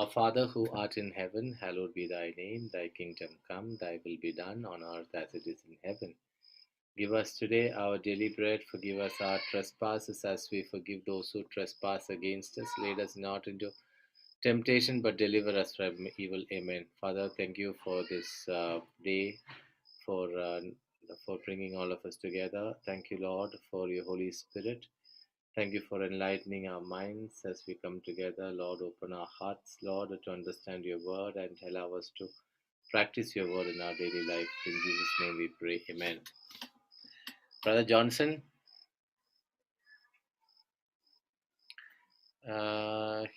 Our Father who art in heaven, hallowed be thy name. Thy kingdom come, thy will be done on earth as it is in heaven. Give us today our daily bread. Forgive us our trespasses as we forgive those who trespass against us. Lead us not into temptation, but deliver us from evil. Amen. Father, thank you for this day, for uh, for bringing all of us together. Thank you, Lord, for your Holy Spirit. Thank you for enlightening our minds as we come together. Lord, open our hearts, Lord, to understand your word and allow us to practice your word in our daily life. In Jesus' name we pray. Amen. Brother Johnson,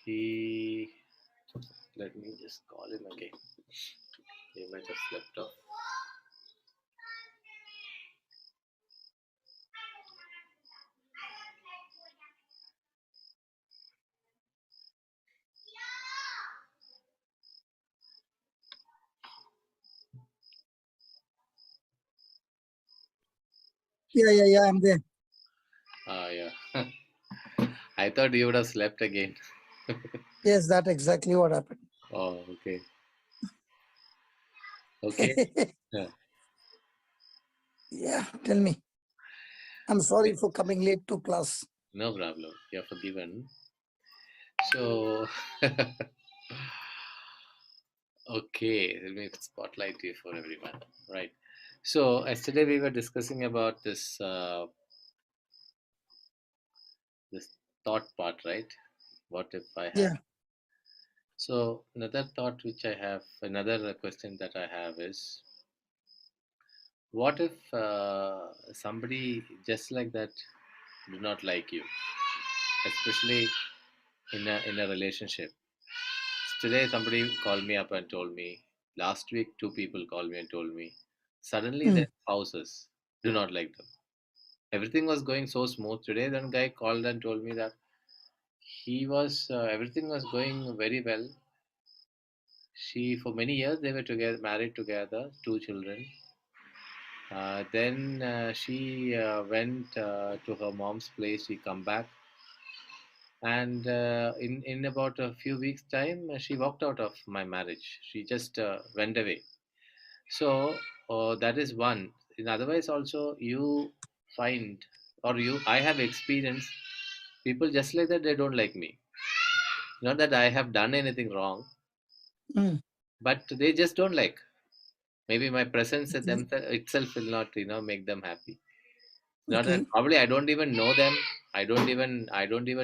he, let me just call him again. He might have slept off. Yeah, I'm there. Yeah. I thought you would have slept again. Yes, that's exactly what happened. Oh, okay. Okay. Yeah. Yeah, tell me. I'm sorry for coming late to class. No problem. You're forgiven. So, okay, let me spotlight you for everyone. Right. So, yesterday we were discussing about this thought part, right? What if I have? Yeah, So, another thought which I have, another question that I have is, what if somebody just like that do not like you, especially in a relationship? Today, somebody called me up and told me. Last week, two people called me and told me. Suddenly, their spouses do not like them. Everything was going so smooth. Today, then guy called and told me that everything was going very well. She for many years they were together, married together, two children. Then she went to her mom's place. She come back, and in about a few weeks' time, she walked out of my marriage. She just went away. So that is one. In otherwise, also you find or I have experienced people just like that. They don't like me. Not that I have done anything wrong, mm. but they just don't like. Maybe my presence at Okay. them itself will not, make them happy. Not that Okay. probably I don't even know them. I don't even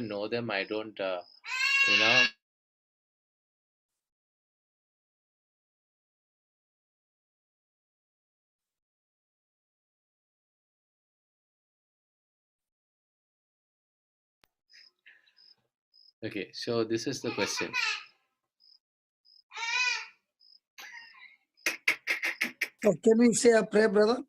know them. I don't, you know. Okay, so this is the question. So can we say a prayer, brother?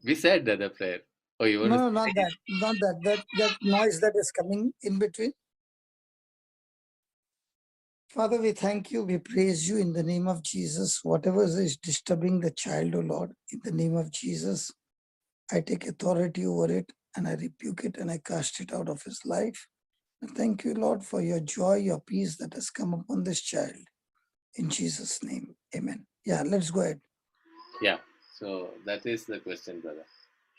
We said that the prayer. Oh, you want to No, say not it? that. Not that. That noise that is coming in between. Father, we thank you. We praise you in the name of Jesus. Whatever is disturbing the child, oh Lord, in the name of Jesus, I take authority over it and I rebuke it and I cast it out of his life. And thank you, Lord, for your joy, your peace that has come upon this child. In Jesus' name, amen. Yeah, let's go ahead. Yeah. So that is the question, brother.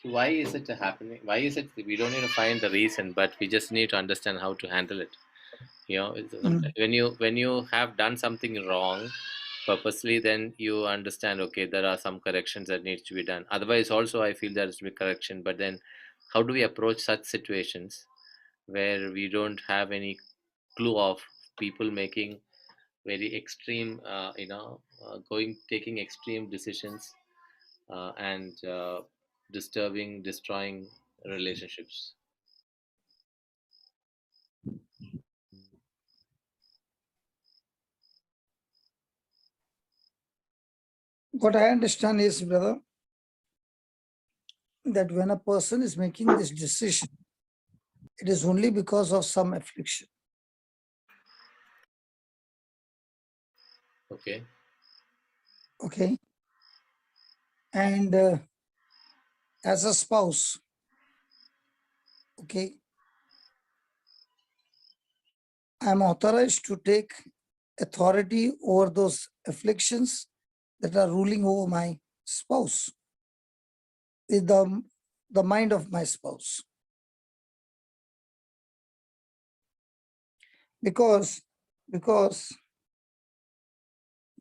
So why is it happening? Why is it we don't need to find the reason, but we just need to understand how to handle it. Mm. When you have done something wrong purposely, then you understand. Okay, there are some corrections that needs to be done. Otherwise, also I feel there is to be correction. But then, how do we approach such situations where we don't have any clue of people making very extreme, taking extreme decisions and destroying relationships. What I understand is, brother, that when a person is making this decision, it is only because of some affliction. Okay. Okay. And as a spouse, okay, I'm authorized to take authority over those afflictions that are ruling over my spouse, the mind of my spouse. Because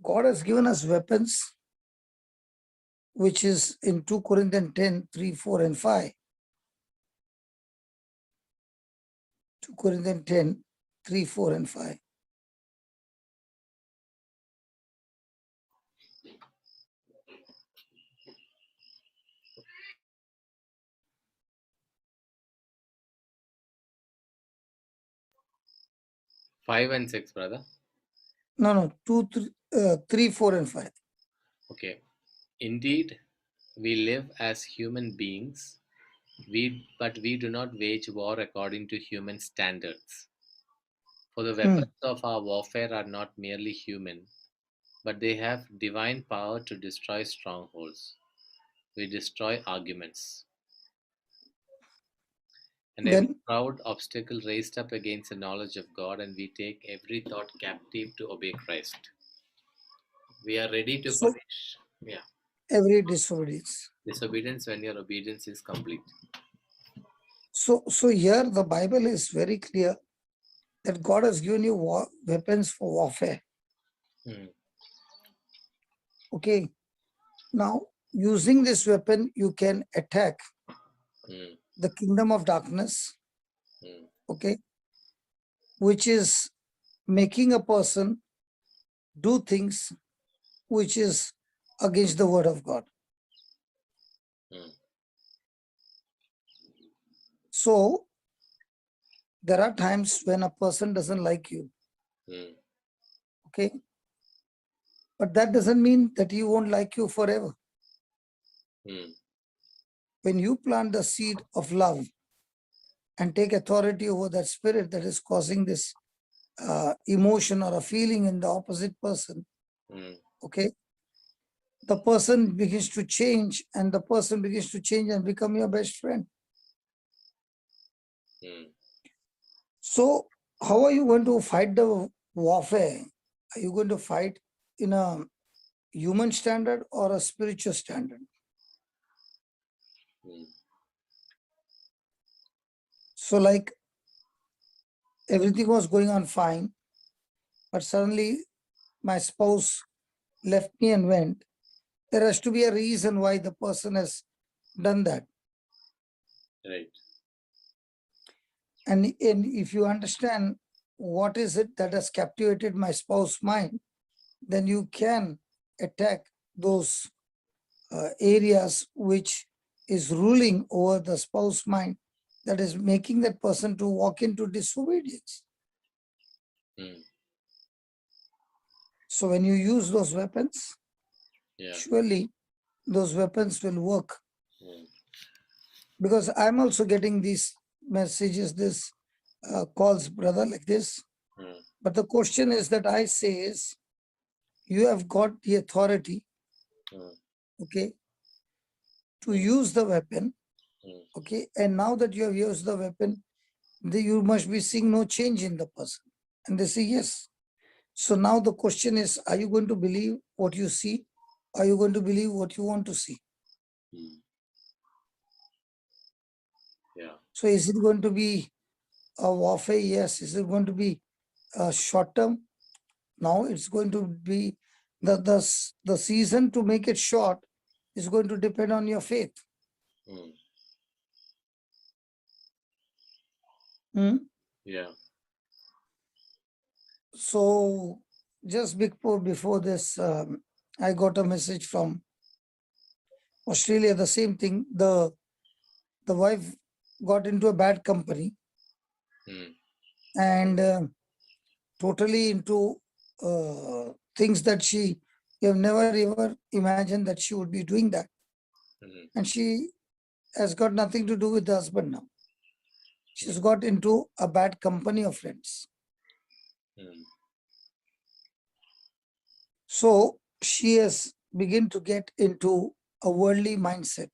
God has given us weapons, which is in 2 Corinthians 10, 3, 4, and 5. 2 Corinthians 10, 3, 4, and 5. Five and six, brother. No, 2, 3, 4, and 5. Okay. Indeed, we live as human beings, but we do not wage war according to human standards. For the weapons of our warfare are not merely human, but they have divine power to destroy strongholds. We destroy arguments and every Then, proud obstacle raised up against the knowledge of God, and we take every thought captive to obey Christ. We are ready to so punish every disobedience. disobedience when your obedience is complete. So here the Bible is very clear that God has given you weapons for warfare. Hmm. Okay. Now, using this weapon, you can attack the kingdom of darkness, okay, which is making a person do things which is against the word of God. So, there are times when a person doesn't like you, okay, but that doesn't mean that he won't like you forever. When you plant the seed of love and take authority over that spirit that is causing this emotion or a feeling in the opposite person, okay, the person begins to change, and the person begins to change and become your best friend. So how are you going to fight the warfare? Are you going to fight in a human standard or a spiritual standard? So like everything was going on fine, but suddenly my spouse left me and went. There has to be a reason why the person has done that. Right. And if you understand what is it that has captivated my spouse's mind, then you can attack those areas which is ruling over the spouse mind, that is making that person to walk into disobedience. So when you use those weapons, surely those weapons will work. Because I'm also getting these messages, this calls, brother, like this. But the question is that I say is, you have got the authority, okay, to use the weapon, okay, and now that you have used the weapon, you must be seeing no change in the person. And they say yes. So now the question is, are you going to believe what you see? Are you going to believe what you want to see? So is it going to be a warfare? Yes. Is it going to be a short term? Now it's going to be the season to make it short is going to depend on your faith. Yeah. So just before this, I got a message from Australia. The same thing. The wife got into a bad company and totally into things that she have never ever imagined that she would be doing that. And she has got nothing to do with the husband now. She's got into a bad company of friends. So she has begun to get into a worldly mindset.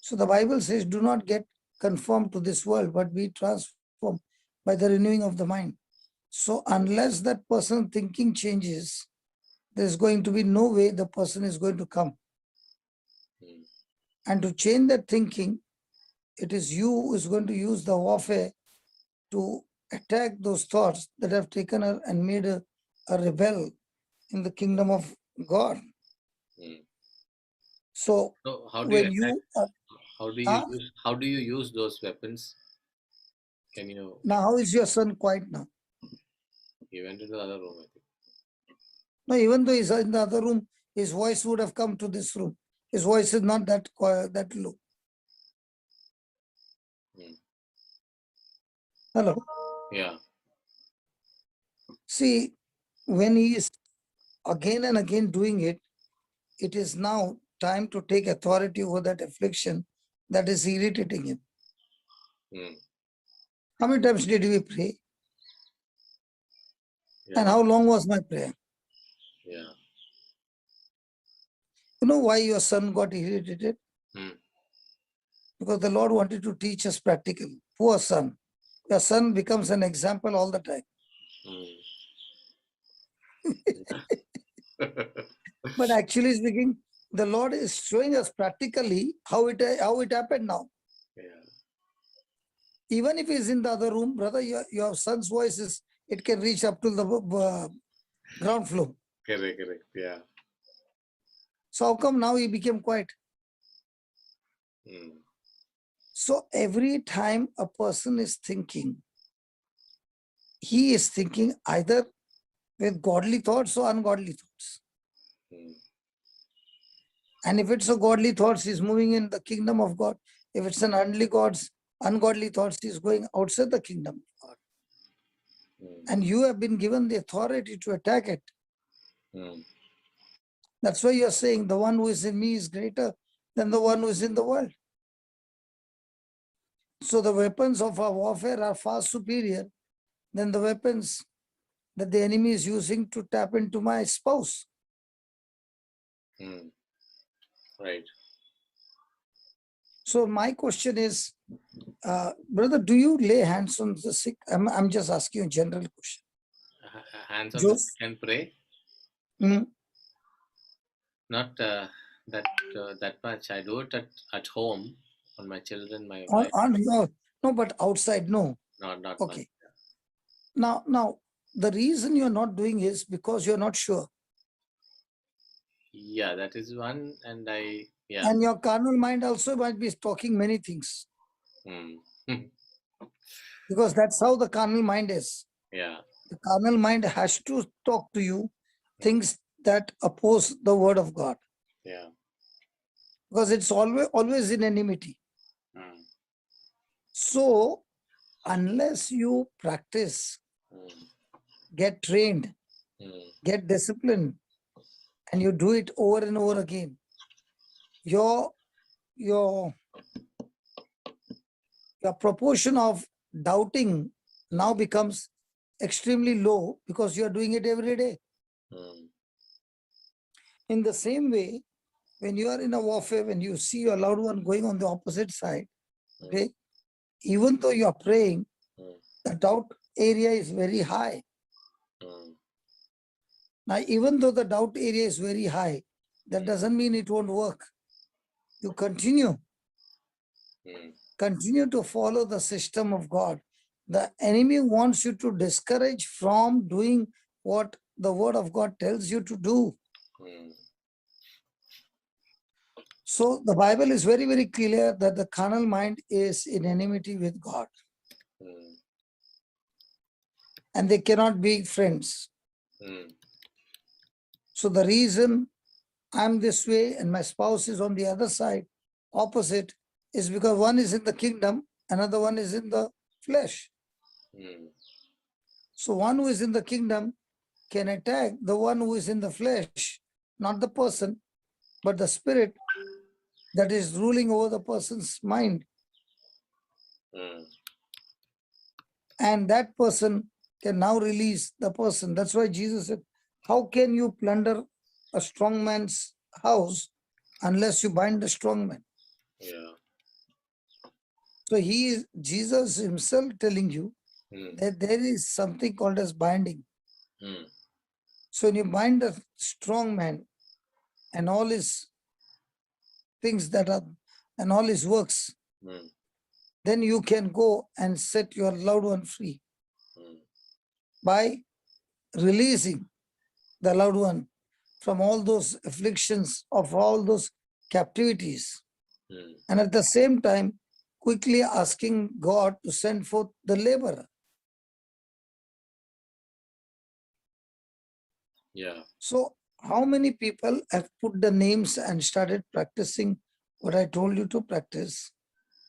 So the Bible says, do not get conformed to this world, but be transformed by the renewing of the mind. So unless that person thinking changes, there's going to be no way the person is going to come. Mm. And to change that thinking, it is you who is going to use the warfare to attack those thoughts that have taken her and made her a rebel in the kingdom of God. Mm. So So how do you when attack? you How do you use? How do you use those weapons? Can you? now, how is your son quiet now? He went into the other room, I think. No, even though he's in the other room, his voice would have come to this room. His voice is not that quiet, that low. Mm. Hello. Yeah. See, when he is again and again doing it, it is now time to take authority over that affliction that is irritating him. Mm. How many times did we pray? Yeah. And how long was my prayer? Yeah. You know why your son got irritated? Mm. Because the Lord wanted to teach us practically. Poor son. Your son becomes an example all the time. Mm. But actually speaking, the Lord is showing us practically how it happened now. Yeah. Even if he's in the other room, brother, your son's voice it can reach up to the ground floor. Correct. Yeah. So how come now he became quiet? Mm. So every time a person is thinking, he is thinking either with godly thoughts or ungodly thoughts. Mm. And if it's a godly thoughts, he's moving in the kingdom of God. If it's an ungodly thoughts, he's going outside the kingdom of God. Mm. And you have been given the authority to attack it. Mm. That's why you're saying the one who is in me is greater than the one who is in the world. So the weapons of our warfare are far superior than the weapons that the enemy is using to tap into my spouse. Mm. Right. So my question is, brother, do you lay hands on the sick? I'm just asking you a general question. Hands on the Joseph, sick and pray. mm, Not that much. I do it at home on my children, my on, wife. on your, no, but outside, no. Not much. Okay. Now, the reason you're not doing is because you're not sure. Yeah, that is one. And yeah. And your carnal mind also might be talking many things. Mm. Because that's how the carnal mind is. Yeah. The carnal mind has to talk to you things that oppose the word of God. Yeah. Because it's always in enmity. Mm. So unless you practice, Mm. get trained, Mm. get disciplined, and you do it over and over again, your your your proportion of doubting now becomes extremely low because you are doing it every day. Mm. In the same way, when you are in a warfare, when you see your loved one going on the opposite side, okay, even though you are praying, Mm. the doubt area is very high. Mm. Now, even though the doubt area is very high, that doesn't mean it won't work. You continue to follow the system of God. The enemy wants you to discourage from doing what the word of God tells you to do. Mm. So the Bible is very, very clear that the carnal mind is in enmity with God Mm. and they cannot be friends. Mm. So the reason I'm this way and my spouse is on the other side, opposite, is because one is in the kingdom, another one is in the flesh. Mm. So one who is in the kingdom can attack the one who is in the flesh, not the person, but the spirit that is ruling over the person's mind. Mm. And that person can now release the person. That's why Jesus said, how can you plunder a strong man's house unless you bind the strong man? Yeah. So Jesus himself telling you There is something called as binding. Mm. So when you bind a strong man and all his things that are, and all his works, Mm. then you can go and set your loved one free Mm. by releasing the loved one from all those afflictions, of all those captivities. Mm. And at the same time, quickly asking God to send forth the laborer. Yeah. So how many people have put the names and started practicing what I told you to practice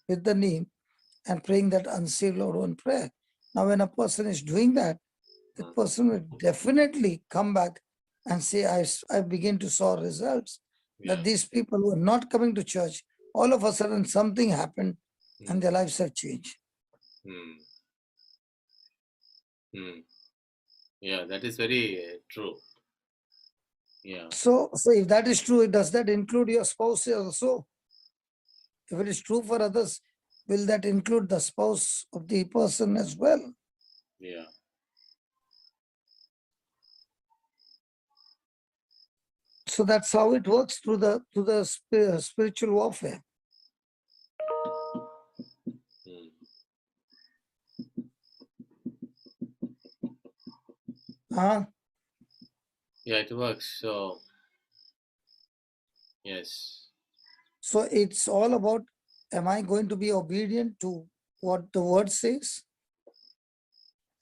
with the name and praying that unsaved loved one prayer? Now, when a person is doing that, the Mm. person will definitely come back and say, I begin to saw results Yeah. that these people who are not coming to church, all of a sudden something happened and Mm. their lives have changed. Mm. Mm. Yeah, that is very true. Yeah. So if that is true, does that include your spouse also? If it is true for others, will that include the spouse of the person as well? Yeah. So that's how it works through the spiritual warfare. Mm. Huh? Yeah, it works. So, yes. So it's all about, am I going to be obedient to what the word says?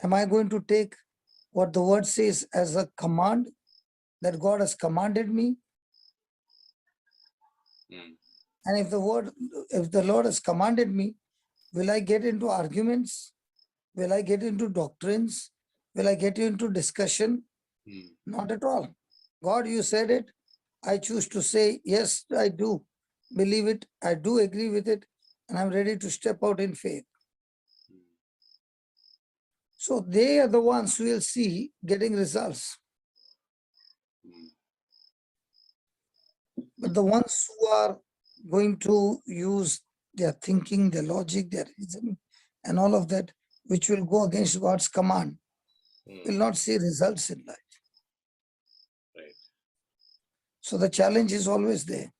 Am I going to take what the word says as a command that God has commanded me? Mm. And if the Lord has commanded me, will I get into arguments? Will I get into doctrines? Will I get into discussion? Mm. Not at all. God, you said it. I choose to say, yes, I do believe it. I do agree with it. And I'm ready to step out in faith. So they are the ones who will see getting results. Mm. But the ones who are going to use their thinking, their logic, their reasoning, and all of that, which will go against God's command, will Mm. not see results in life. Right. So the challenge is always there.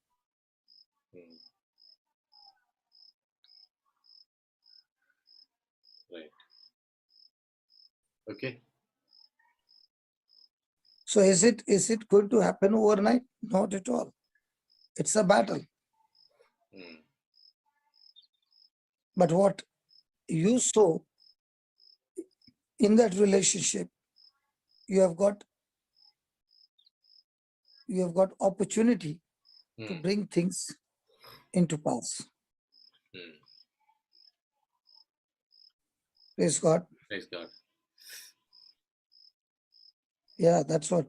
Mm. Right. Okay. So is it going to happen overnight? Not at all. It's a battle. Mm. But what you sow in that relationship, you have got opportunity to Mm. bring things into pass. Mm. Praise God. Praise God. Yeah, that's what.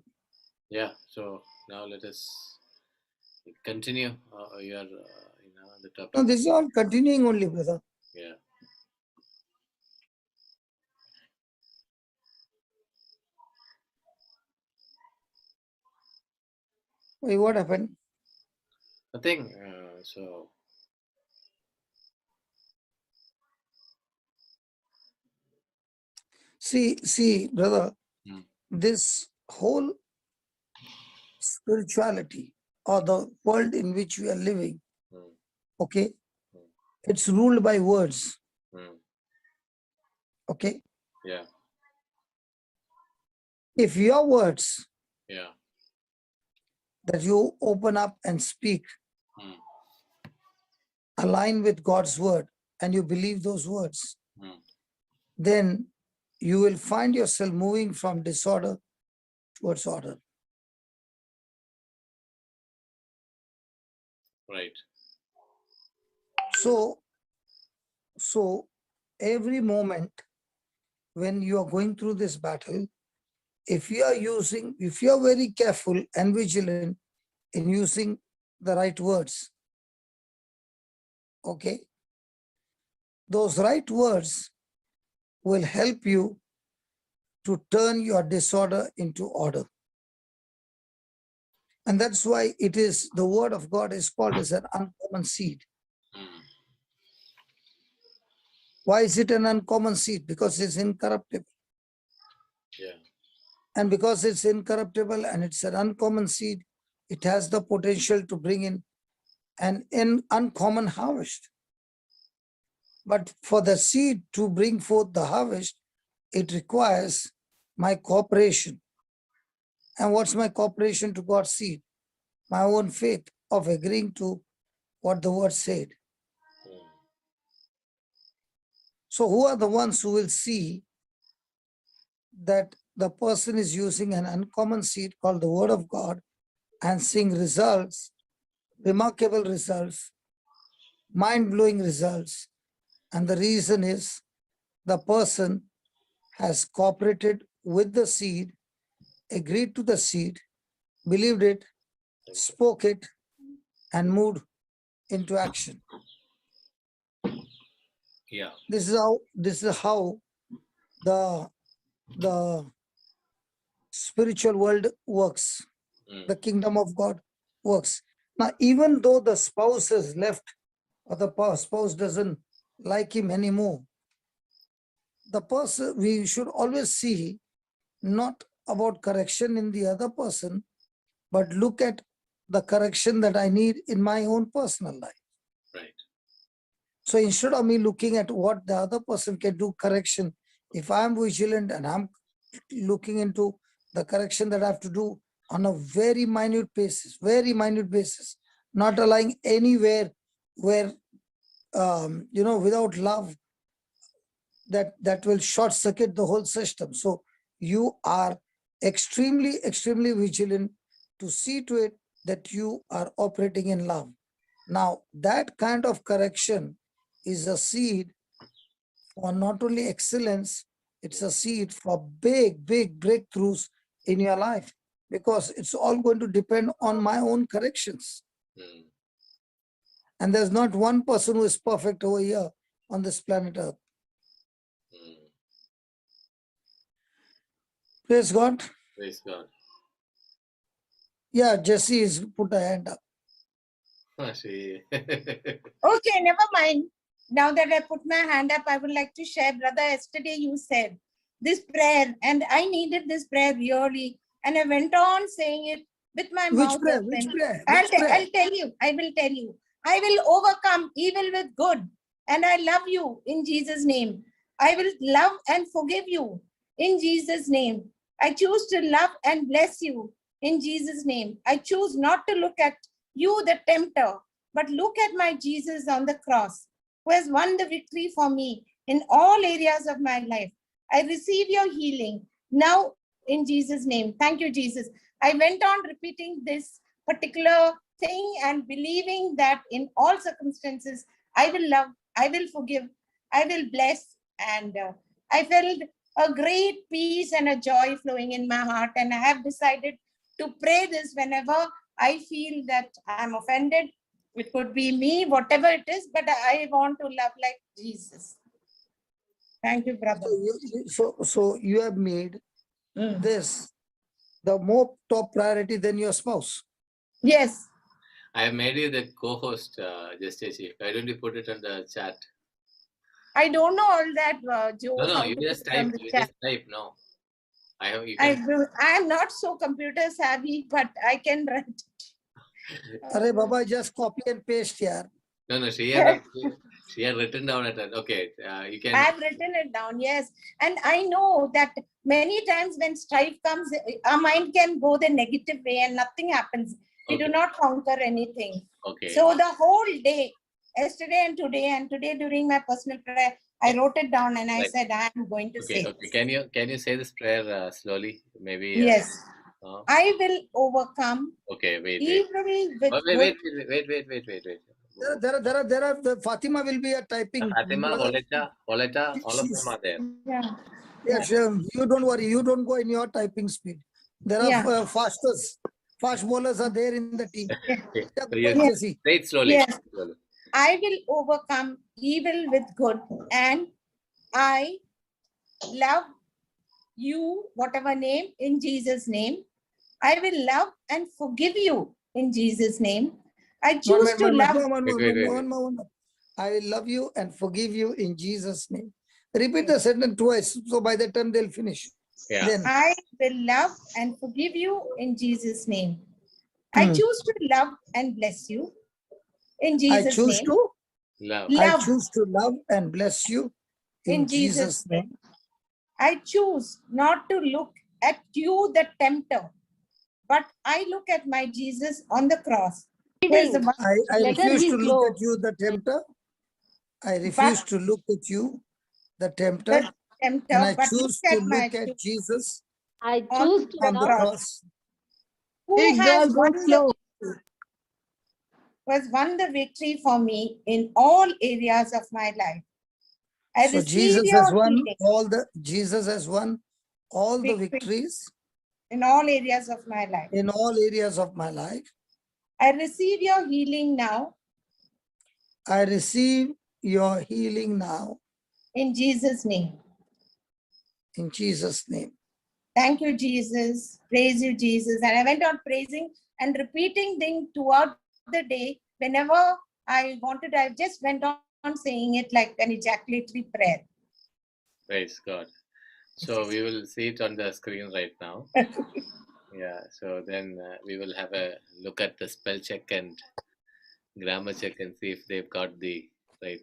Yeah. So now let us continue your, the No, topic. this is all continuing only, brother. Yeah. Why, what happened? Nothing. So. See, brother, Mm. this whole spirituality or the world in which we are living, Mm. okay, Mm. it's ruled by words, Mm. okay. Yeah. If your words Yeah. that you open up and speak Mm. align with God's word and you believe those words, Mm. then you will find yourself moving from disorder towards order. Right. So every moment when you are going through this battle, if you are very careful and vigilant in using the right words, okay, those right words will help you to turn your disorder into order. And that's why it is the word of God is called as an uncommon seed. Mm. Why is it an uncommon seed? Because it's incorruptible. Yeah. And because it's incorruptible and it's an uncommon seed, it has the potential to bring in an uncommon harvest. But for the seed to bring forth the harvest, it requires my cooperation. And what's my cooperation to God's seed? My own faith of agreeing to what the word said. So who are the ones who will see that the person is using an uncommon seed called the word of God and seeing results, remarkable results, mind-blowing results? And the reason is the person has cooperated with the seed, agreed to the seed, believed it, spoke it, and moved into action. Yeah. This is how the spiritual world works. The kingdom of God works. Now, even though the spouse has left or the spouse doesn't like him anymore, the person, we should always see not about correction in the other person, but look at the correction that I need in my own personal life. Right. So instead of me looking at what the other person can do correction, if I'm vigilant and I'm looking into the correction that I have to do on a very minute basis, not allowing anywhere where, without love, that will short circuit the whole system. So you are extremely vigilant to see to it that you are operating in love. Now, that kind of correction is a seed for not only excellence, it's a seed for big breakthroughs in your life, because it's all going to depend on my own corrections. And there's not one person who is perfect over here on this planet Earth. Praise God. Praise God. Yeah, Jesse is put a hand up. Okay, never mind. Now that I put my hand up, I would like to share. Brother, yesterday you said this prayer, and I needed this prayer really. And I went on saying it with my mouth open. Which prayer? I'll tell you. I will tell you. I will overcome evil with good. And I love you in Jesus' name. I will love and forgive you in Jesus' name. I choose to love and bless you in Jesus' name. I choose not to look at you, the tempter, but look at my Jesus on the cross, who has won the victory for me in all areas of my life. I receive your healing now in Jesus' name. Thank you, Jesus. I went on repeating this particular thing and believing that in all circumstances, I will love, I will forgive, I will bless. And I felt a great peace and a joy flowing in my heart. And I have decided to pray this whenever I feel that I'm offended. It could be me, whatever it is, but I want to love like Jesus. Thank you, brother. So you have made this the more top priority than your spouse. Yes. I have made you the co-host, Justice. Why don't you put it on the chat? I don't know all that, Joe. No, you just type. Just type. No, I have. You I can... am not so computer savvy, but I can write. Arey Baba, just copy and paste here. No, she had written down it. Okay, you can. I have written it down, yes. And I know that many times when strife comes, our mind can go the negative way and nothing happens. We do not conquer anything. Okay. So the whole day, yesterday and today during my personal prayer, I wrote it down and I said, I am going to say. Okay. Can you say this prayer slowly? Maybe. Yes. I will overcome. Okay, wait. There are the Fatima will be typing. Fatima, Oleta, all of them are there. Yes, you don't worry. You don't go in your typing speed. There are fast bowlers are there in the team. Say it slowly. Yes. I will overcome evil with good, and I love you, whatever name, in Jesus' name. I will love and forgive you in Jesus' name. I choose to love. I will love you and forgive you in Jesus' name. Repeat the sentence twice, so by the time they'll finish. Yeah. Then, I will love and forgive you in Jesus' name. I choose to love and bless you in I Jesus' choose name. to, Love. I Love choose to love and bless you in in Jesus' Jesus' name. name. I choose not to look at you, the tempter, but I look at my Jesus on the cross. Who is the one I Letter refuse is to look low. at you, the tempter. I refuse to look at you, the tempter, the tempter, and I but look choose to at my look at Jesus I on choose to the on the love. cross. who has won slow. the victory for me in all areas of my life. I So receive Jesus has your won healing all the Victory. victories in all areas of my life. in all areas of my life. I receive your healing now I receive your healing now in Jesus' name. in Jesus' name. Thank you, Jesus. Praise you, Jesus. And I went on praising and repeating things throughout the day. Whenever I wanted, I just went on saying it like an ejaculatory prayer. Praise God. So we will see it on the screen right now. Yeah. So then we will have a look at the spell check and grammar check and see if they've got the right.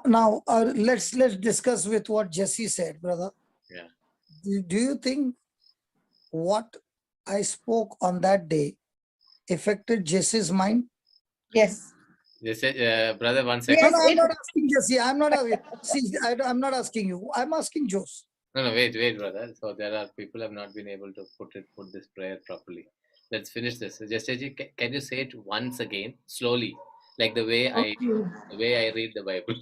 Now, let's discuss with what Jesse said, brother. Yeah. Do you think what I spoke on that day affected Jesse's mind? Yes. Just brother, 1 No, second. Yes, no, I'm it- not asking Jesse. I'm not asking you. I'm asking Jose. No, wait, brother. So there are people have not been able to put this prayer properly. Let's finish this. So just can you say it once again, slowly, like the way I read the Bible?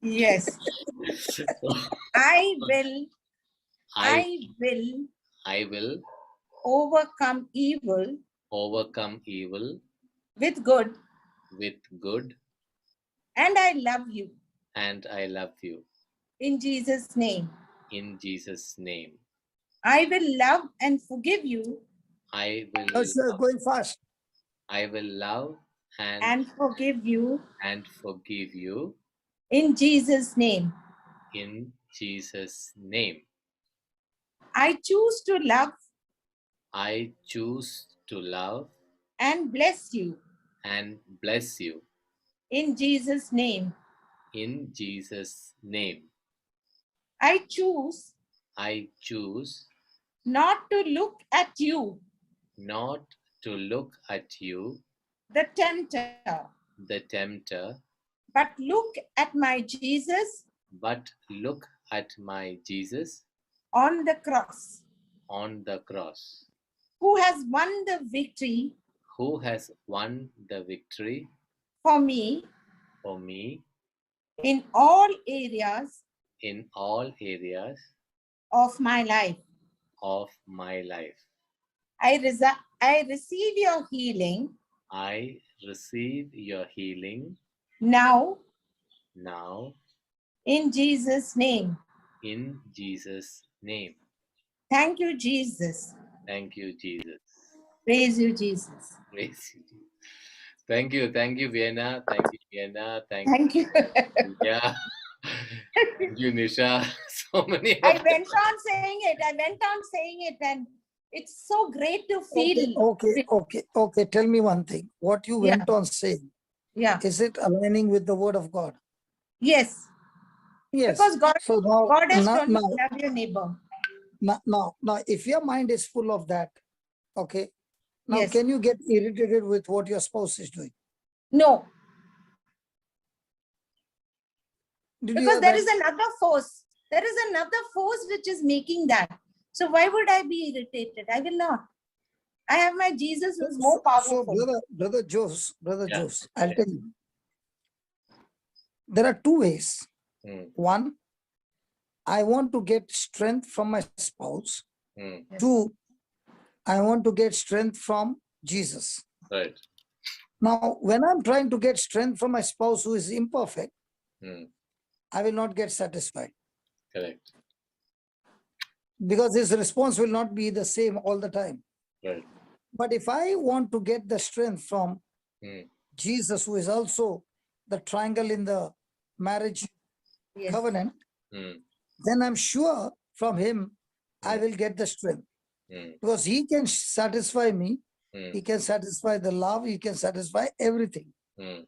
Yes. I will I will overcome evil overcome evil with good, with good, and I love you and I love you in Jesus' name. in Jesus' name. I will love and forgive you I will Going fast. I will love and forgive you and forgive you in Jesus' name. in Jesus' name. I choose to love I choose to love and bless you and bless you in Jesus' name. in Jesus' name. I choose I choose not to look at you, not to look at you, the tempter, the tempter, but look at my Jesus but look at my Jesus on the cross, on the cross, who has won the victory who has won the victory for me for me in all areas in all areas of my life. of my life. I receive your healing I receive your healing now now in Jesus' name. in Jesus' name. Thank you, Jesus. Thank you, Jesus. Praise you, Jesus. Praise you. Thank you, Vienna. Thank you, Vienna. Thank you. Yeah. Thank you, Nisha. So many I of them. went on saying it, and it's so great to feel. Okay. Tell me one thing. What you Yeah. went on saying, Yeah. is it aligning with the word of God? Yes. Yes. Because God So has now, told you to love your neighbor. now, if your mind is full of that, okay. Now, Yes. can you get irritated with what your spouse is doing? No. Did you Because hear there that? is another force. There is another force which is making that. So why would I be irritated? I will not. I have my Jesus who is more powerful. So brother Jose, Yeah. I'll tell you. There are two ways. One, I want to get strength from my spouse. Two, I want to get strength from Jesus. Right. Now, when I'm trying to get strength from my spouse who is imperfect, I will not get satisfied. Correct. Because his response will not be the same all the time. Right. But if I want to get the strength from Jesus, who is also the triangle in the marriage Yes. covenant, Mm. then I'm sure from him I Mm. will get the strength, Mm. because he can satisfy me, Mm. he can satisfy the love, he can satisfy everything. Mm.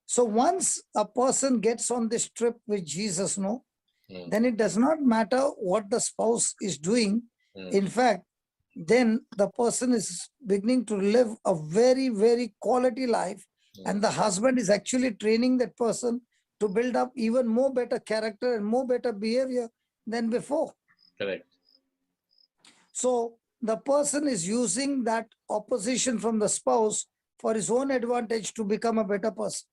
So once a person gets on this trip with Jesus, no, Mm. then it does not matter what the spouse is doing. Mm. In fact, then the person is beginning to live a very, very quality life. And the husband is actually training that person to build up even more better character and more better behavior than before. Correct. So the person is using that opposition from the spouse for his own advantage to become a better person.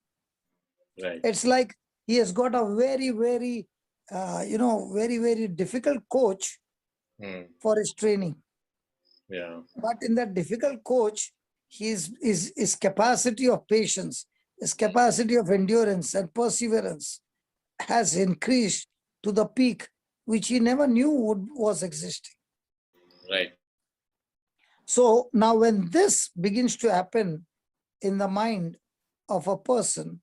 Right. It's like he has got a very, very, very, very difficult coach Mm. for his training. Yeah. But in that difficult coach, his capacity of patience, his capacity of endurance and perseverance has increased to the peak which he never knew was existing. Right. So now when this begins to happen in the mind of a person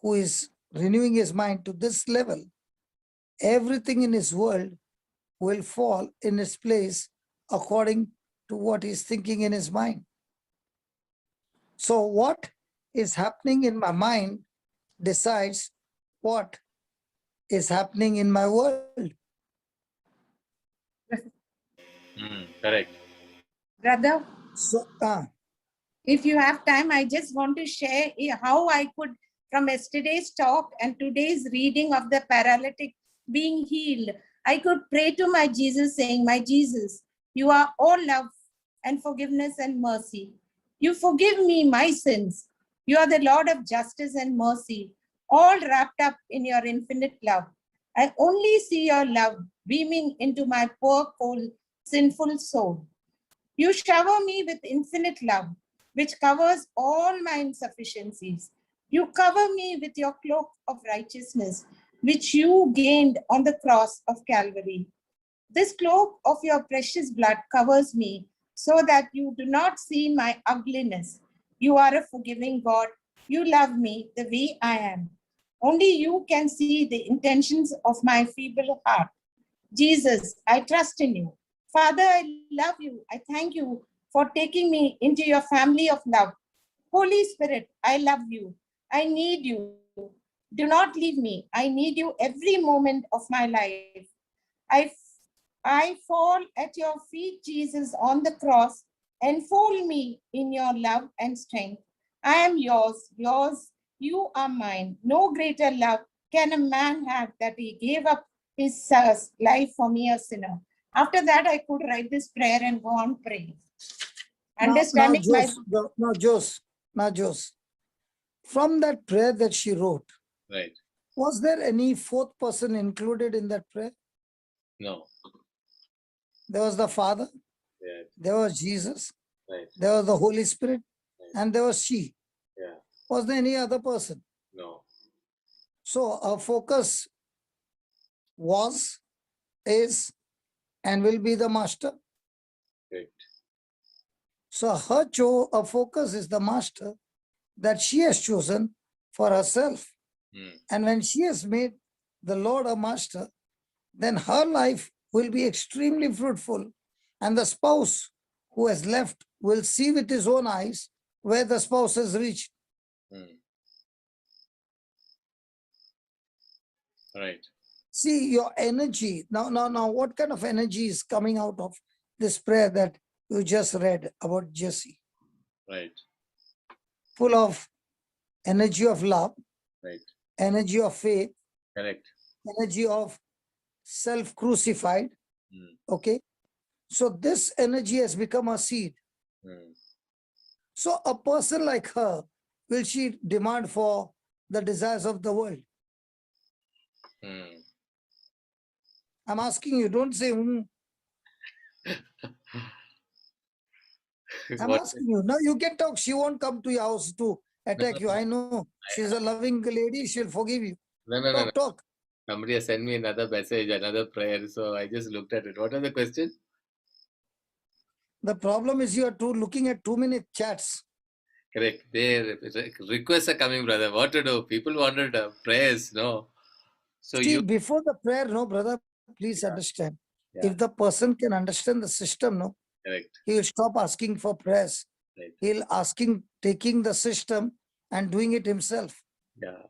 who is renewing his mind to this level, everything in his world will fall in its place according to what he's thinking in his mind. So what is happening in my mind decides what is happening in my world. Mm. Correct. Brother, So, if you have time, I just want to share how I could, from yesterday's talk and today's reading of the paralytic being healed, I could pray to my Jesus saying, my Jesus, you are all love and forgiveness and mercy. You forgive me my sins. You are the Lord of justice and mercy, all wrapped up in your infinite love. I only see your love beaming into my poor, cold, sinful soul. You shower me with infinite love, which covers all my insufficiencies. You cover me with your cloak of righteousness, which you gained on the cross of Calvary. This cloak of your precious blood covers me so that you do not see my ugliness. You are a forgiving God. You love me the way I am. Only you can see the intentions of my feeble heart. Jesus, I trust in you. Father, I love you. I thank you for taking me into your family of love. Holy Spirit, I love you. I need you. Do not leave me. I need you every moment of my life. I, I fall at your feet, Jesus, on the cross. Enfold me in your love and strength. I am yours, yours. You are mine. No greater love can a man have that he gave up his life for me, a sinner. After that, I could write this prayer and go on praying. Understanding my... Now, Jose, from that prayer that she wrote, Right. was there any fourth person included in that prayer? No. There was the Father, Yeah. there was Jesus, Right. there was the Holy Spirit, Right. and there was she. Yeah. Was there any other person? No. So our focus was, is, and will be the master. Correct. So her focus is the master that she has chosen for herself. Mm. And when she has made the Lord a master, then her life will be extremely fruitful. And the spouse who has left will see with his own eyes where the spouse has reached. Mm. Right. See your energy. Now, what kind of energy is coming out of this prayer that you just read about Jesse? Right. Full of energy of love, Right. energy of faith, Correct. energy of self-crucified. Mm. Okay. So this energy has become a seed. Mm. So a person like her, will she demand for the desires of the world? Mm. I'm asking you, don't say, I'm What? asking you. Now you can talk. She won't come to your house to No, attack you. I know. She's a loving lady. She'll forgive you. no. Talk. Somebody has sent me another message, another prayer. So I just looked at it. What was the question? The problem is you are looking at too many chats. Correct. Their requests are coming, brother. What to do? People wanted prayers, no? So See, you, before the prayer, no, brother, please yeah, understand. yeah, If the person can understand the system, no, correct. he will stop asking for prayers. Right. He'll asking, taking the system and doing it himself. Yeah,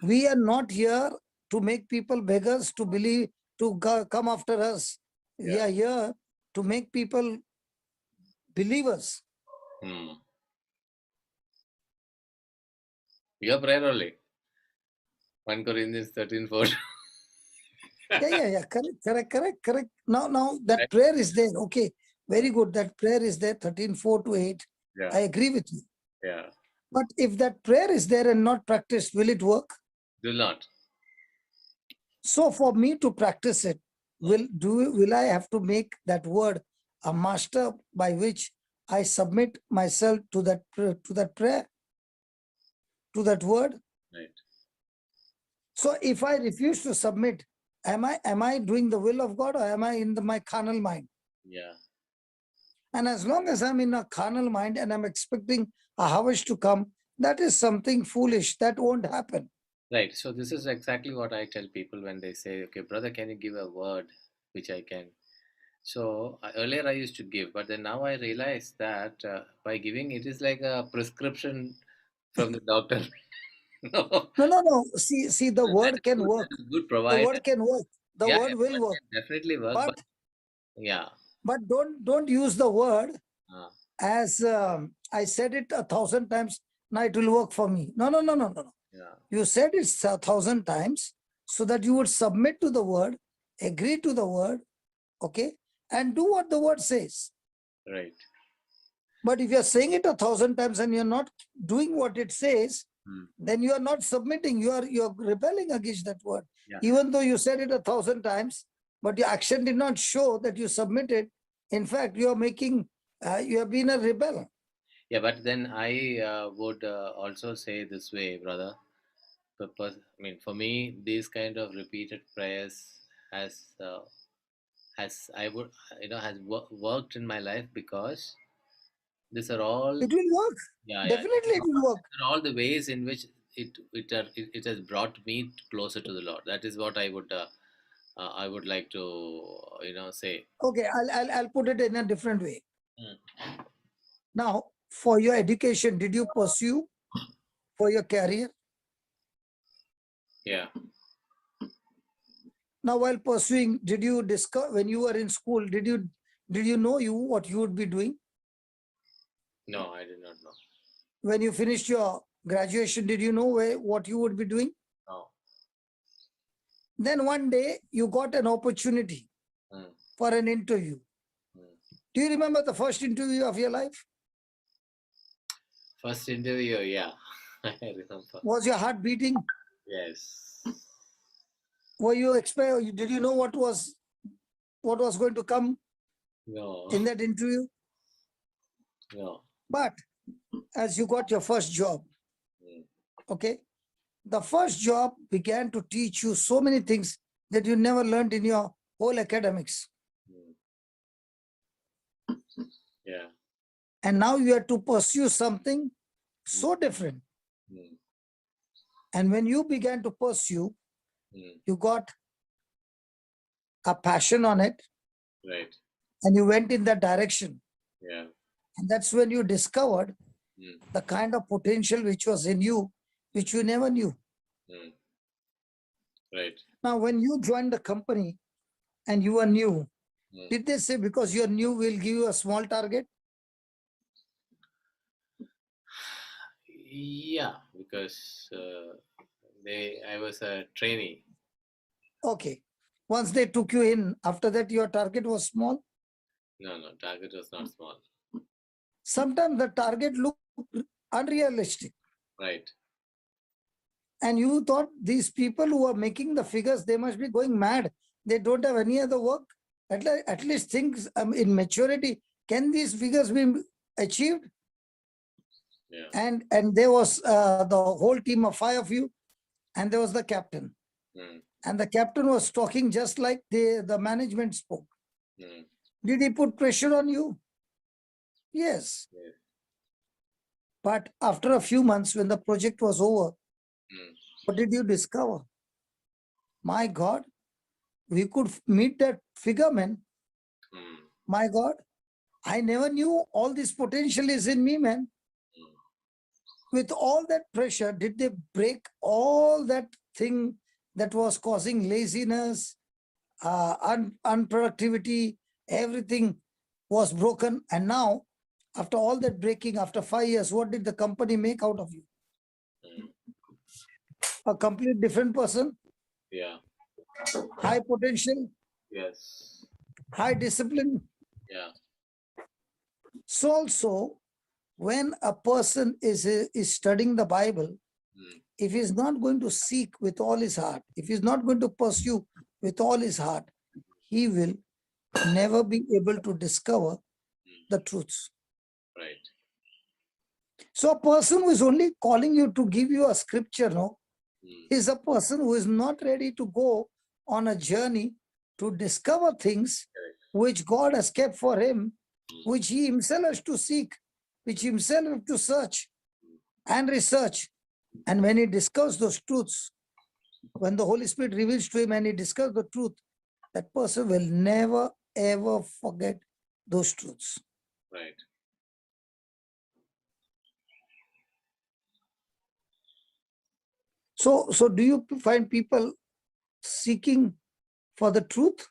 We are not here to make people beggars to believe, to come after us. We yeah. are here to make people believers. Hmm. Your prayer only. 1 Corinthians 13:4. Yeah. Correct. Now that Right? prayer is there. Okay, Uh, very good. That prayer is there, 13:4 to 8. yeah, I agree with you. yeah. But if that prayer is there and not practiced, will it work? Do not. So for me to practice it, Hmm. will I have to make that word a master by which I submit myself to that prayer, to that word? Right. So if I refuse to submit, am I doing the will of God, or am I in my carnal mind? Yeah. And as long as I'm in a carnal mind and I'm expecting a harvest to come, that is something foolish. That won't happen. Right. So this is exactly what I tell people when they say, "Okay, brother, can you give a word which I can?" So earlier I used to give, but then now I realize that by giving it is like a prescription from the doctor. No, No. See, the that word is can good. work. That is good. The Provide. word can work. The Yeah, word yeah, will word work. can definitely work, but But yeah, don't use the word uh, as I said it 1,000 times. Now it will work for me. No. yeah, You said it 1,000 times so that you would submit to the word, agree to the word, okay, and do what the word says. right. But if you're saying it 1,000 times and you're not doing what it says, Hmm. then you are not submitting. You're rebelling against that word. Yeah, Even though you said it 1,000 times, but your action did not show that you submitted. In fact, you are making, you have been a rebel. yeah, but then I would also say this way, brother. I mean, for me, these kind of repeated prayers has has I would has worked in my life because these are all, It will work. yeah, Definitely, it will work. these are all the ways in which it has brought me closer to the Lord. That is what I would like to say. Okay, I'll put it in a different way. Mm. Now, for your education, did you pursue for your career? Yeah. Now, while pursuing, did you discover when you were in school? Did you know what you would be doing? No, I did not know. When you finished your graduation, did you know what you would be doing? No. Then one day you got an opportunity Mm. for an interview. Mm. Do you remember the first interview of your life? First interview, yeah, I remember. Was your heart beating? Yes. Were you expect? Did you know what was going to come No. in that interview? No. But as you got your first job, Mm. okay, the first job began to teach you so many things that you never learned in your whole academics. Mm. Yeah. And now you have to pursue something Mm. so different. Mm. And when you began to pursue, Mm. you got a passion on it Right. and you went in that direction. Yeah. And that's when you discovered Mm. the kind of potential which was in you, which you never knew. Mm. Right. Now, when you joined the company and you were new, Mm. did they say because you're new, we'll give you a small target? Yeah, because I was a trainee. Okay. Once they took you in, after that, your target was small. No, no, target was not small. Sometimes the target looked unrealistic. Right. And you thought these people who are making the figures, they must be going mad. They don't have any other work. At least things in maturity, can these figures be achieved? Yeah. And there was the whole team of 5 of you, and there was the captain. Mm. And the captain was talking just like the management spoke. Mm. Did he put pressure on you? Yes. Yeah. But after a few months, when the project was over, what did you discover? My God, we could meet that figure, man. My God, I never knew all this potential is in me, man. With all that pressure, did they break all that thing that was causing laziness, unproductivity? Everything was broken. And now, after all that breaking, after 5 years, what did the company make out of you? A complete different person, Yeah. high potential, Yes. high discipline. Yeah. So also, when a person is studying the Bible, if he's not going to seek with all his heart, if he's not going to pursue with all his heart, he will never be able to discover the truths. Right. So a person who is only calling you to give you a scripture, no, is a person who is not ready to go on a journey to discover things which God has kept for him, which he himself has to seek, which he himself has to search and research. And when he discovers those truths, when the Holy Spirit reveals to him and he discovers the truth, that person will never, ever forget those truths. Right. So do you find people seeking for the truth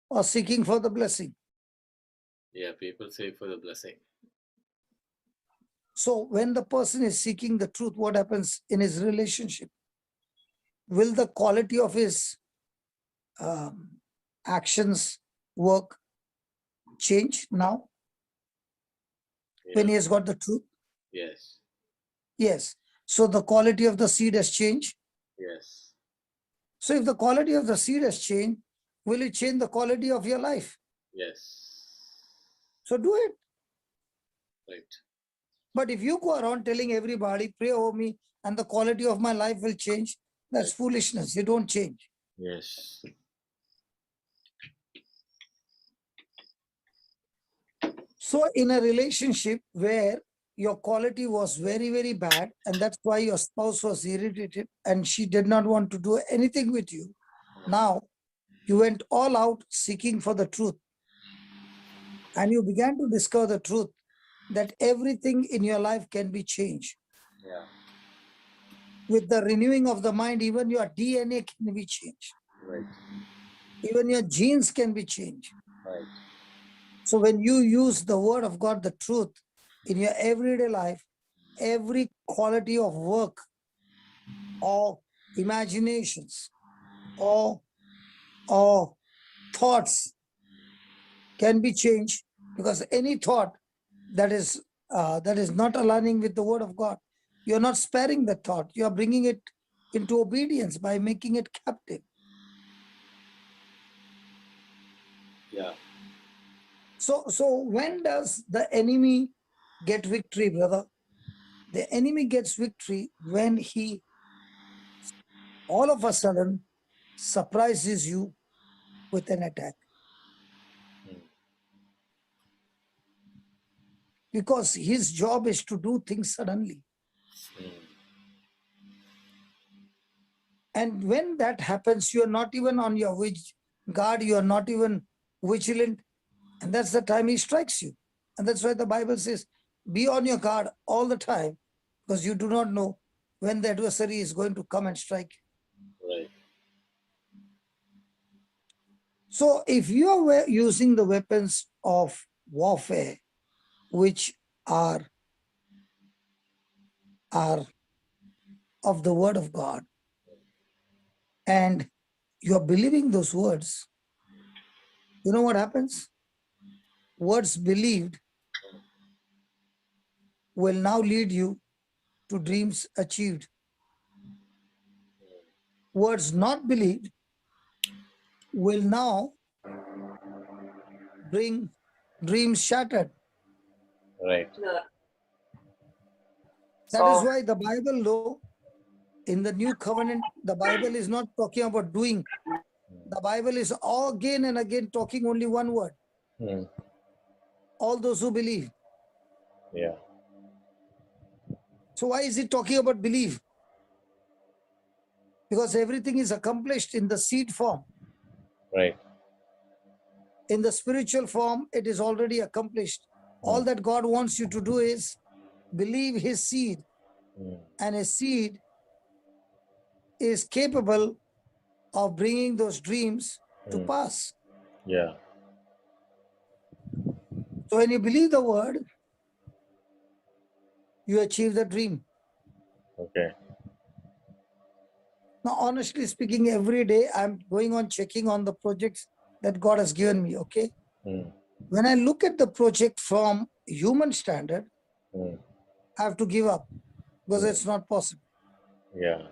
or seeking for the blessing? Yeah, people say for the blessing. So when the person is seeking the truth, what happens in his relationship? Will the quality of his actions, work change now when he has got the truth? Yes. Yes. So the quality of the seed has changed. Yes. So if the quality of the seed has changed, will it change the quality of your life? Yes. So do it. Right. But if you go around telling everybody, pray over me and the quality of my life will change, that's foolishness. You don't change. Yes. So in a relationship where your quality was very, very bad, and that's why your spouse was irritated and she did not want to do anything with you, now you went all out seeking for the truth. And you began to discover the truth that everything in your life can be changed. Yeah. With the renewing of the mind, even your DNA can be changed. Right. Even your genes can be changed. Right. So when you use the word of God, the truth, in your everyday life, every quality of work or imaginations or thoughts can be changed, because any thought that is not aligning with the word of God, you're not sparing the thought, you're bringing it into obedience by making it captive. Yeah. So when does the enemy get victory, brother? The enemy gets victory when he all of a sudden surprises you with an attack. Because his job is to do things suddenly. And when that happens, you are not even on your guard, you are not even vigilant. And that's the time he strikes you. And that's why the Bible says, be on your guard all the time, because you do not know when the adversary is going to come and strike you. Right. So if you are using the weapons of warfare, which are of the word of God, and you are believing those words, you know what happens? Words believed will now lead you to dreams achieved. Words not believed will now bring dreams shattered. Right. That is why the Bible, though, in the new covenant, the Bible is not talking about doing. The Bible is again and again talking only one word. All those who believe. Yeah. So why is it talking about believe? Because everything is accomplished in the seed form. Right. In the spiritual form, it is already accomplished. All that God wants you to do is believe his seed, and his seed is capable of bringing those dreams to pass. Yeah. So when you believe the word, you achieve the dream. Okay. Now, honestly speaking, every day I'm going on checking on the projects that God has given me, okay? When I look at the project from human standard, I have to give up because it's not possible. Yeah.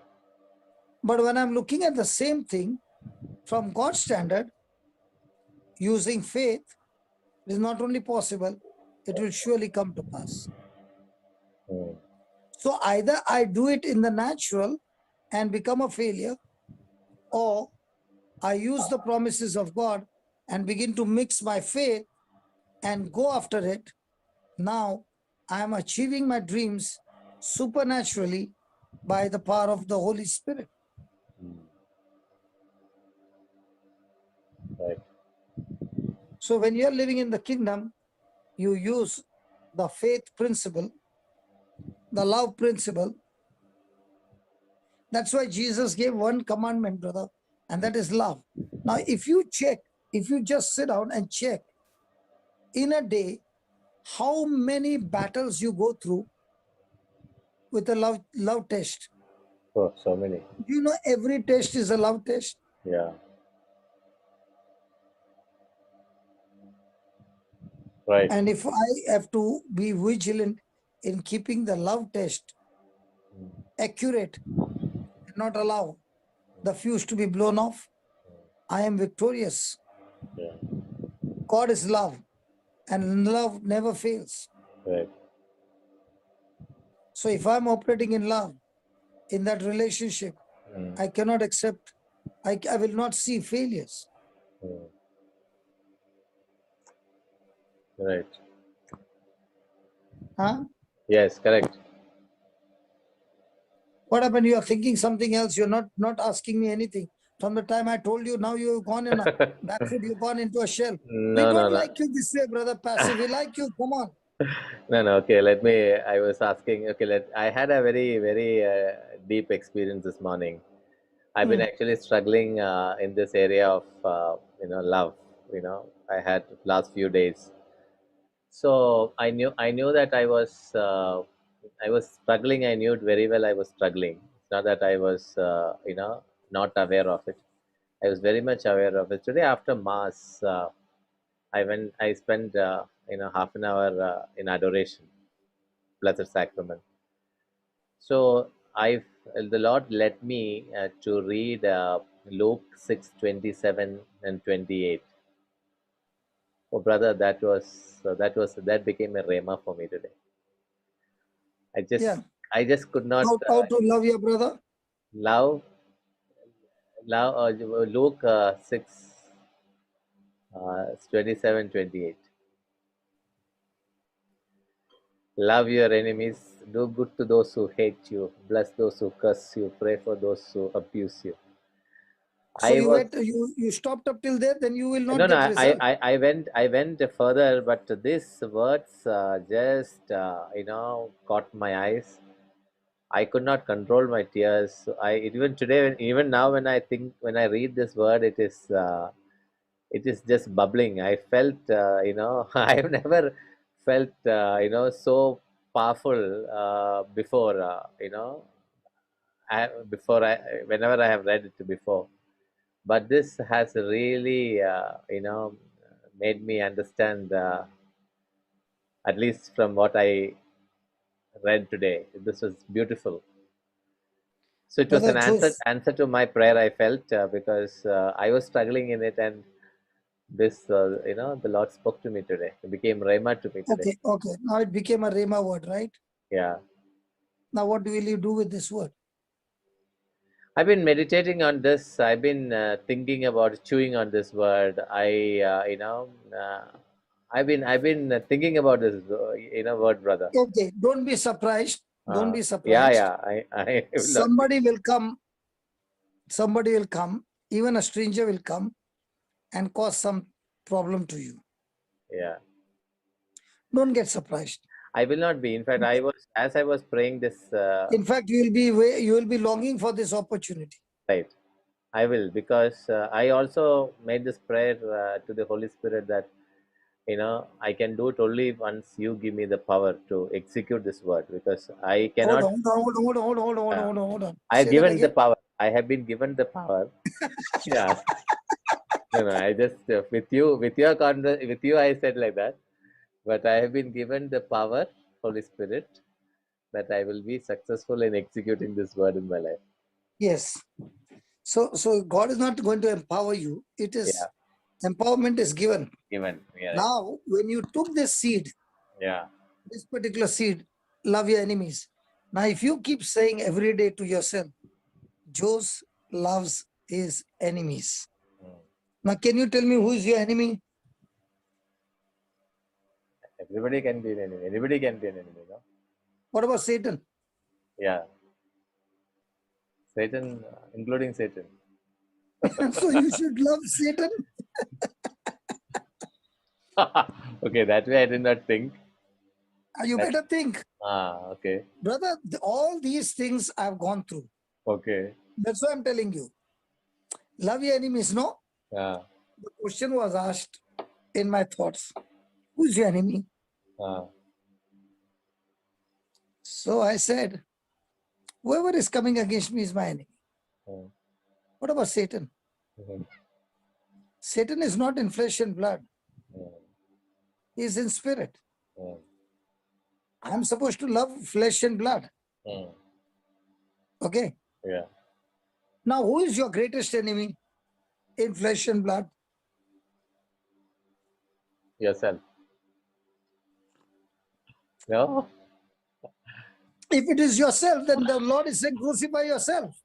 But when I'm looking at the same thing from God's standard, using faith, it is not only possible, it will surely come to pass. So either I do it in the natural and become a failure, or I use the promises of God and begin to mix my faith and go after it. Now I am achieving my dreams supernaturally by the power of the Holy Spirit. Right. So when you are living in the kingdom, you use the faith principle, the love principle. That's why Jesus gave one commandment, brother, and that is love. Now, if you just sit down and check in a day, how many battles you go through with a love test. Oh, so many. Do you know every test is a love test? Yeah. Right. And if I have to be vigilant in keeping the love test accurate and not allow the fuse to be blown off, I am victorious. Yeah. God is love, and love never fails. Right. So if I'm operating in love, in that relationship, I cannot accept, I will not see failures. Right. Huh? Yes, correct. What happened? You are thinking something else. You're not asking me anything. From the time I told you, now you've gone in a backfoot, you've gone into a shell. We No, no, don't no. like you this way, brother Passive. We like you. Come on. No, no. Okay, I was asking. Okay, I had a very, very deep experience this morning. I've been actually struggling in this area of, love. I had last few days. So I knew that I was struggling. I knew it very well. I was struggling. It's not that I was, not aware of it. I was very much aware of it. Today after mass, I spent, half an hour in adoration, Blessed Sacrament. So the Lord led me to read Luke 6:27 and 28. Oh, brother, that became a rhema for me today. I just Yeah. I just could not How to love your brother? love Luke 6 27 28. Love your enemies, do good to those who hate you, bless those who curse you, pray for those who abuse you. So I was you stopped up till there, then you will not no, no. get result. I went further, but these words just caught my eyes. I could not control my tears. Even today, even now, when I read this word, it is just bubbling. I felt, I have never felt, so powerful before. Before whenever I have read it before, but this has really, made me understand, at least from what I read today. This was beautiful. So it was Brother an Joseph, answer to my prayer. I felt because I was struggling in it, and this, the Lord spoke to me today. It became Rhema to me today. okay. Now it became a Rhema word, right? Yeah. Now what will you do with this word? I've been meditating on this. I've been thinking about chewing on this word. I've been thinking about this, word, brother. Okay, don't be surprised. Don't be Yeah, surprised. yeah. I will not Somebody will come, even a stranger will come and cause some problem to you. yeah. Don't get surprised. I will not be. In fact, as I was praying this, In fact, you will be longing for this opportunity. right. I will, because I also made this prayer to the Holy Spirit that, I can do it only once you give me the power to execute this word, because I Hold cannot. on, hold on, hold on, hold on, hold on, Uh, hold on, hold on. I have Say that given the again. power. I have been given the power. Yeah. No. I just with you, I said like that. But I have been given the power, Holy Spirit, that I will be successful in executing this word in my life. Yes. So God is not going to empower you. It is Yeah. empowerment is given. Given. Yeah. Right. Now, when you took this seed, Yeah. this particular seed, love your enemies. Now, if you keep saying every day to yourself, Jose loves his enemies. Mm. Now, can you tell me who is your enemy? Everybody can be an enemy. Anybody can be an enemy, no? What about Satan? Yeah. Satan, including Satan. So you should love Satan. Okay, that way I did not think. You That- better think. Okay. Brother, all these things I've gone through. Okay. That's why I'm telling you. Love your enemies, no? Yeah. The question was asked in my thoughts. Who's your enemy? So I said, whoever is coming against me is my enemy. Mm. What about Satan? Mhm. Satan is not in flesh and blood. Mm. He is in spirit. Mm. I'm supposed to love flesh and blood. Mm. Okay. Yeah. Now, who is your greatest enemy in flesh and blood? Yourself. No? If it is yourself, then the Lord is saying, crucify yourself.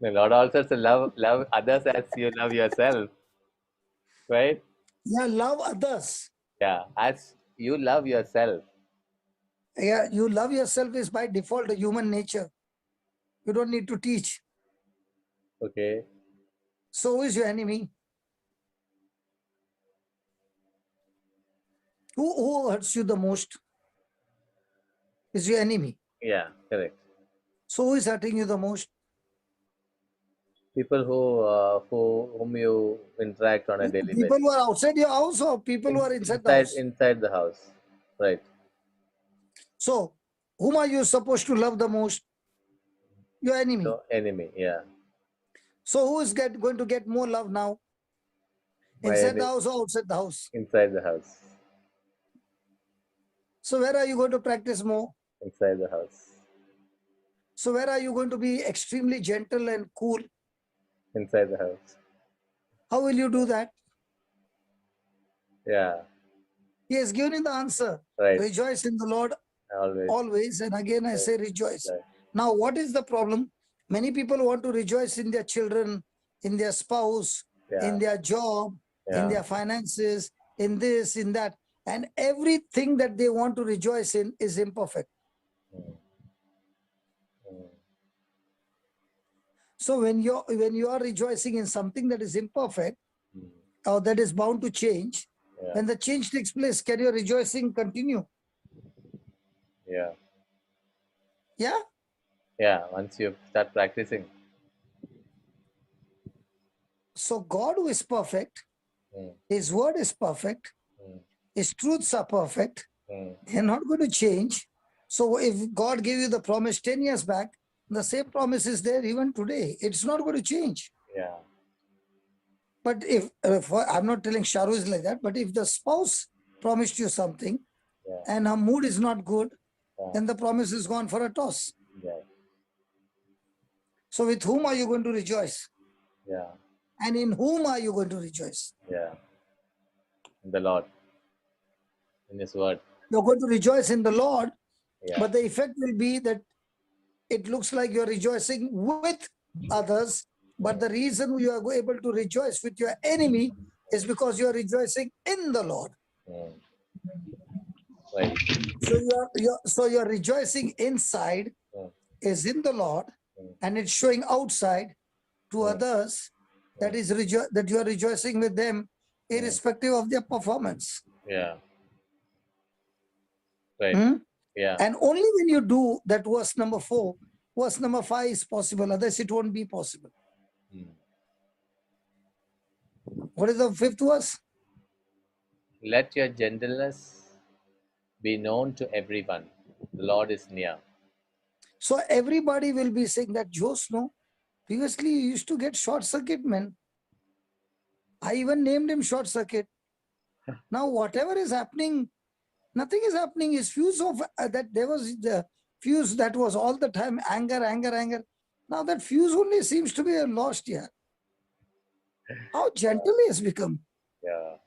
The Lord also says, love others as you love yourself. Right? Yeah, love others. Yeah. As you love yourself. Yeah, you love yourself is by default a human nature. You don't need to teach. Okay. So who is your enemy? Who hurts you the most is your enemy. Yeah, correct. So who is hurting you the most? People whom you interact on a daily People basis. who are outside your house or people who are inside the Inside house? inside the house. Right. So whom are you supposed to love the most? Your enemy. So enemy, yeah. So who is going to get more love now? My Inside the enemy house or outside the house? inside the house. So where are you going to practice more? Inside the house. So where are you going to be extremely gentle and cool? Inside the house. How will you do that? Yeah. He has given you the answer. Right. Rejoice in the Lord Always. always. And again, I say rejoice. Right. Now, what is the problem? Many people want to rejoice in their children, in their spouse, Yeah. in their job, in Yeah. their finances, in this, in that. And everything that they want to rejoice in is imperfect. Mm. Mm. So when you are rejoicing in something that is imperfect Mm. or that is bound to change, Yeah. when the change takes place, can your rejoicing continue? Yeah. Yeah. Yeah. Once you start practicing. So God who is perfect, Mm. his word is perfect, Mm. his truths are perfect, Mm. they're not going to change. So if God gave you the promise 10 years back, the same promise is there even today. It's not going to change. Yeah. But if I'm not telling Sharu is like that, but if the spouse promised you something Yeah. and her mood is not good, Yeah. then the promise is gone for a toss. Yeah. So with whom are you going to rejoice? Yeah. And in whom are you going to rejoice? Yeah. In the Lord. In His word. You're going to rejoice in the Lord, Yeah. but the effect will be that it looks like you're rejoicing with others, but the reason you are able to rejoice with your enemy is because you are rejoicing in the Lord. Mm. Right. So your rejoicing inside Mm. is in the Lord, Mm. and it's showing outside to Mm. others that Mm. is that you are rejoicing with them, irrespective of their performance. Yeah. Right. Hmm? Yeah. And only when you do that verse number 4, verse number 5 is possible. Otherwise, it won't be possible. Mm. What is the 5th verse? Let your gentleness be known to everyone. The Lord is near. So everybody will be saying that, Jose, no, previously you used to get short circuit, man. I even named him short circuit. Now, whatever is happening, nothing is happening. His fuse of that there was the fuse that was all the time anger, anger, anger. Now that fuse only seems to be lost here. How gentle he has become. Yeah.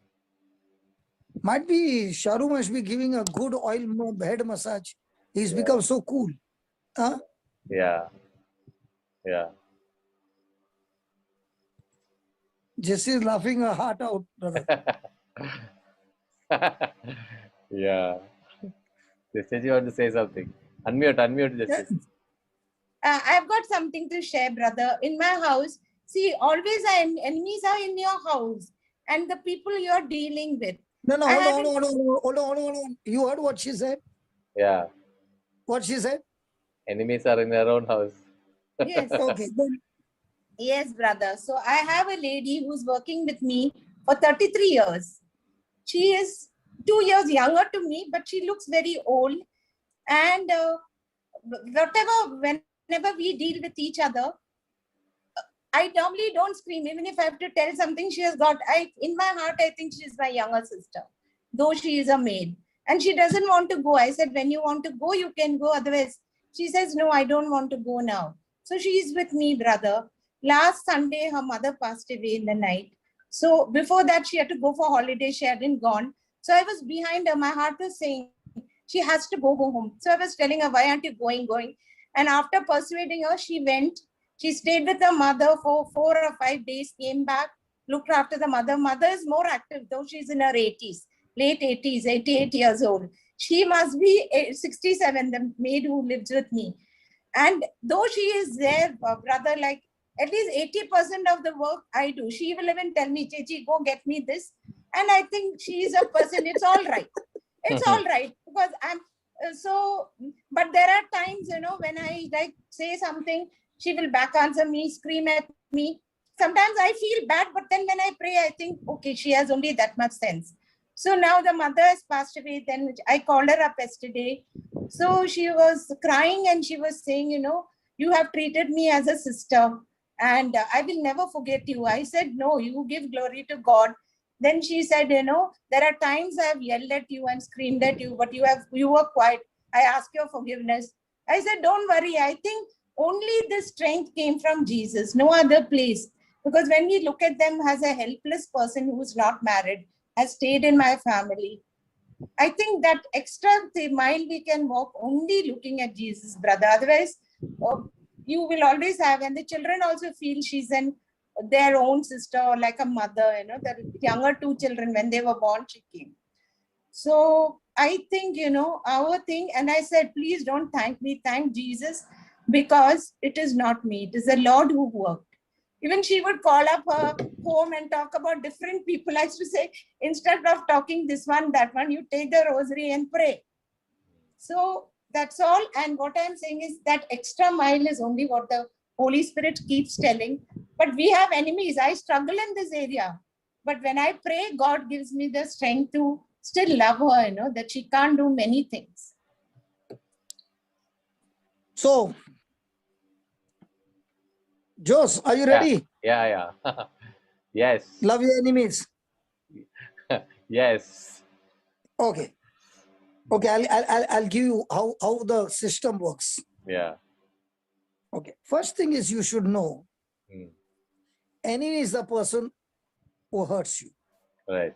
Might be Sharu must be giving a good oil head massage. He's become so cool. Huh? Yeah. Yeah. Jesse is laughing her heart out, brother. Yeah. Justice, you want to say something? Unmute, Justice. I've got something to share, brother. In my house, see, always enemies are in your house and the people you're dealing with. No, I had hold on. You heard what she said? Yeah. What she said? Enemies are in their own house. Yes, Okay, then yes, brother. So I have a lady who's working with me for 33 years. She is 2 years younger to me, but she looks very old. And whenever we deal with each other, I normally don't scream, even if I have to tell something she has got. In my heart, I think she's my younger sister, though she is a maid. And she doesn't want to go. I said, when you want to go, you can go. Otherwise, she says, no, I don't want to go now. So she is with me, brother. Last Sunday, her mother passed away in the night. So before that, she had to go for holiday. She hadn't gone. So I was behind her. My heart was saying, she has to go home. So I was telling her, why aren't you going? And after persuading her, she went. She stayed with her mother for 4 or 5 days, came back, looked after the mother. Mother is more active, though she's in her 80s, late 80s, 88 years old. She must be 67, the maid who lives with me. And though she is there, brother, like at least 80% of the work I do, she will even tell me, Chechi, go get me this. And I think she is a person, it's all right. It's all right because I'm so, but there are times, when I like say something, she will back answer me, scream at me. Sometimes I feel bad, but then when I pray, I think, okay, she has only that much sense. So now the mother has passed away. Then I called her up yesterday. So she was crying and she was saying, you have treated me as a sister and I will never forget you. I said, no, you give glory to God. Then she said, there are times I have yelled at you and screamed at you, but you were quiet. I ask your forgiveness. I said, don't worry. I think only the strength came from Jesus, no other place. Because when we look at them as a helpless person who's not married, has stayed in my family, I think that extra mile we can walk only looking at Jesus, brother. Otherwise, you will always have, and the children also feel she's their own sister or like a mother, the younger two children, when they were born, she came. So I think, our thing, and I said, please don't thank me, thank Jesus, because it is not me, it is the Lord who worked. Even she would call up her home and talk about different people. I used to say, instead of talking this one, that one, you take the rosary and pray. So that's all. And what I'm saying is that extra mile is only what the Holy Spirit keeps telling. But we have enemies. I struggle in this area. But when I pray, God gives me the strength to still love her, that she can't do many things. so Jose, are you ready? Yeah. Yes. Love your enemies. Yes. Okay. I'll give you how the system works. Yeah. Okay. First thing is you should know Mm. enemy is the person who hurts you. Right.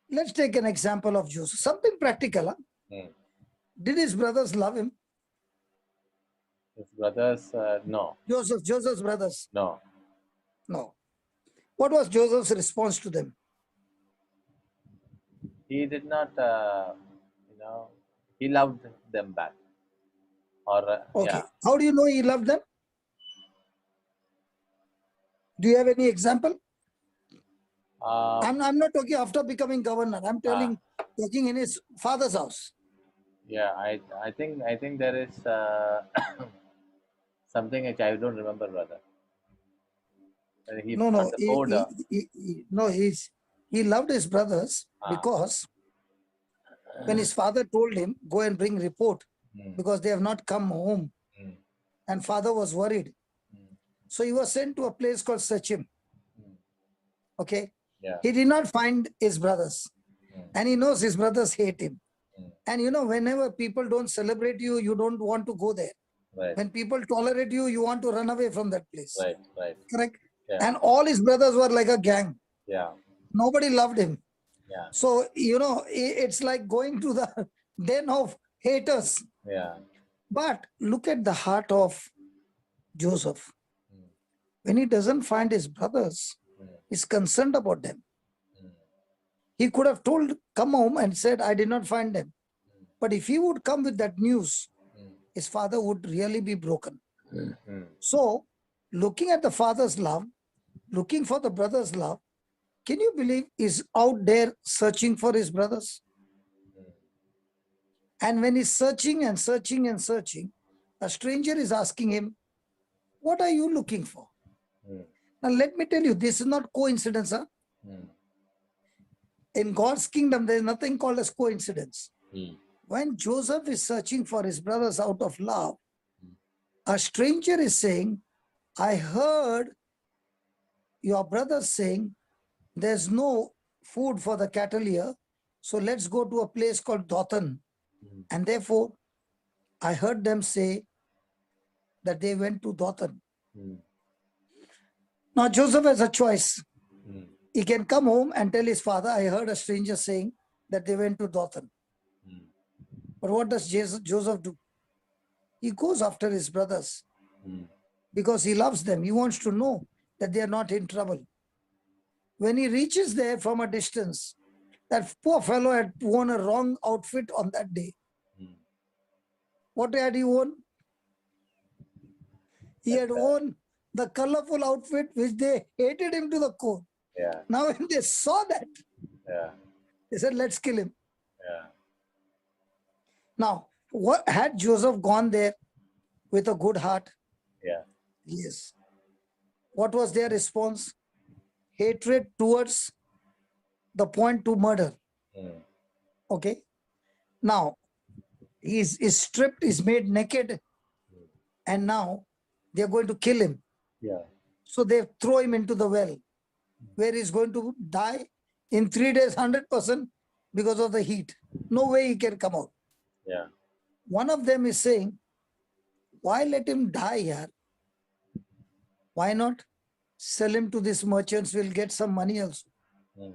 Let's take an example of Joseph. Something practical. Huh? Mm. Did his brothers love him? His brothers, no. Joseph's brothers? No. No. What was Joseph's response to them? he did not, he loved them back. Or, Okay. How do you know he loved them? Do you have any example? I'm not talking after becoming governor. I'm talking in his father's house. Yeah, I think there is something which I don't remember, brother. He No, on no, the border. he loved his brothers because when his father told him, go and bring report because they have not come home, and father was worried. So he was sent to a place called Sachim. Okay. Yeah. He did not find his brothers, and he knows his brothers hate him. And whenever people don't celebrate you, you don't want to go there. Right. When people tolerate you, you want to run away from that place. Right. Correct? Yeah. And all his brothers were like a gang. Yeah. Nobody loved him. Yeah. So, it's like going to the den of haters. Yeah. But look at the heart of Joseph. When he doesn't find his brothers, he's concerned about them. He could have come home and said, I did not find them. But if he would come with that news, his father would really be broken. So, looking at the father's love, looking for the brother's love, can you believe he's out there searching for his brothers? And when he's searching and searching and searching, a stranger is asking him, what are you looking for? Now, let me tell you, this is not coincidence. Huh? In God's kingdom, there is nothing called as coincidence. When Joseph is searching for his brothers out of love, a stranger is saying, I heard your brothers saying, there's no food for the cattle here, so let's go to a place called Dothan. And therefore, I heard them say that they went to Dothan. Now, Joseph has a choice. He can come home and tell his father, I heard a stranger saying that they went to Dothan. But what does Joseph do? He goes after his brothers because he loves them. He wants to know that they are not in trouble. When he reaches there from a distance, that poor fellow had worn a wrong outfit on that day. What had he worn? He had worn the colorful outfit which they hated him to the core. Yeah. Now, when they saw that, they said, let's kill him. Yeah. Now, what had Joseph gone there with a good heart? Yeah. Yes. What was their response? Hatred towards the point to murder. Okay. Now, he's stripped, he's made naked, and now they're going to kill him. Yeah. So they throw him into the well, where he's going to die in 3 days, 100% because of the heat. No way he can come out. Yeah. One of them is saying, why let him die here? Why not sell him to these merchants? We'll get some money also. Yeah.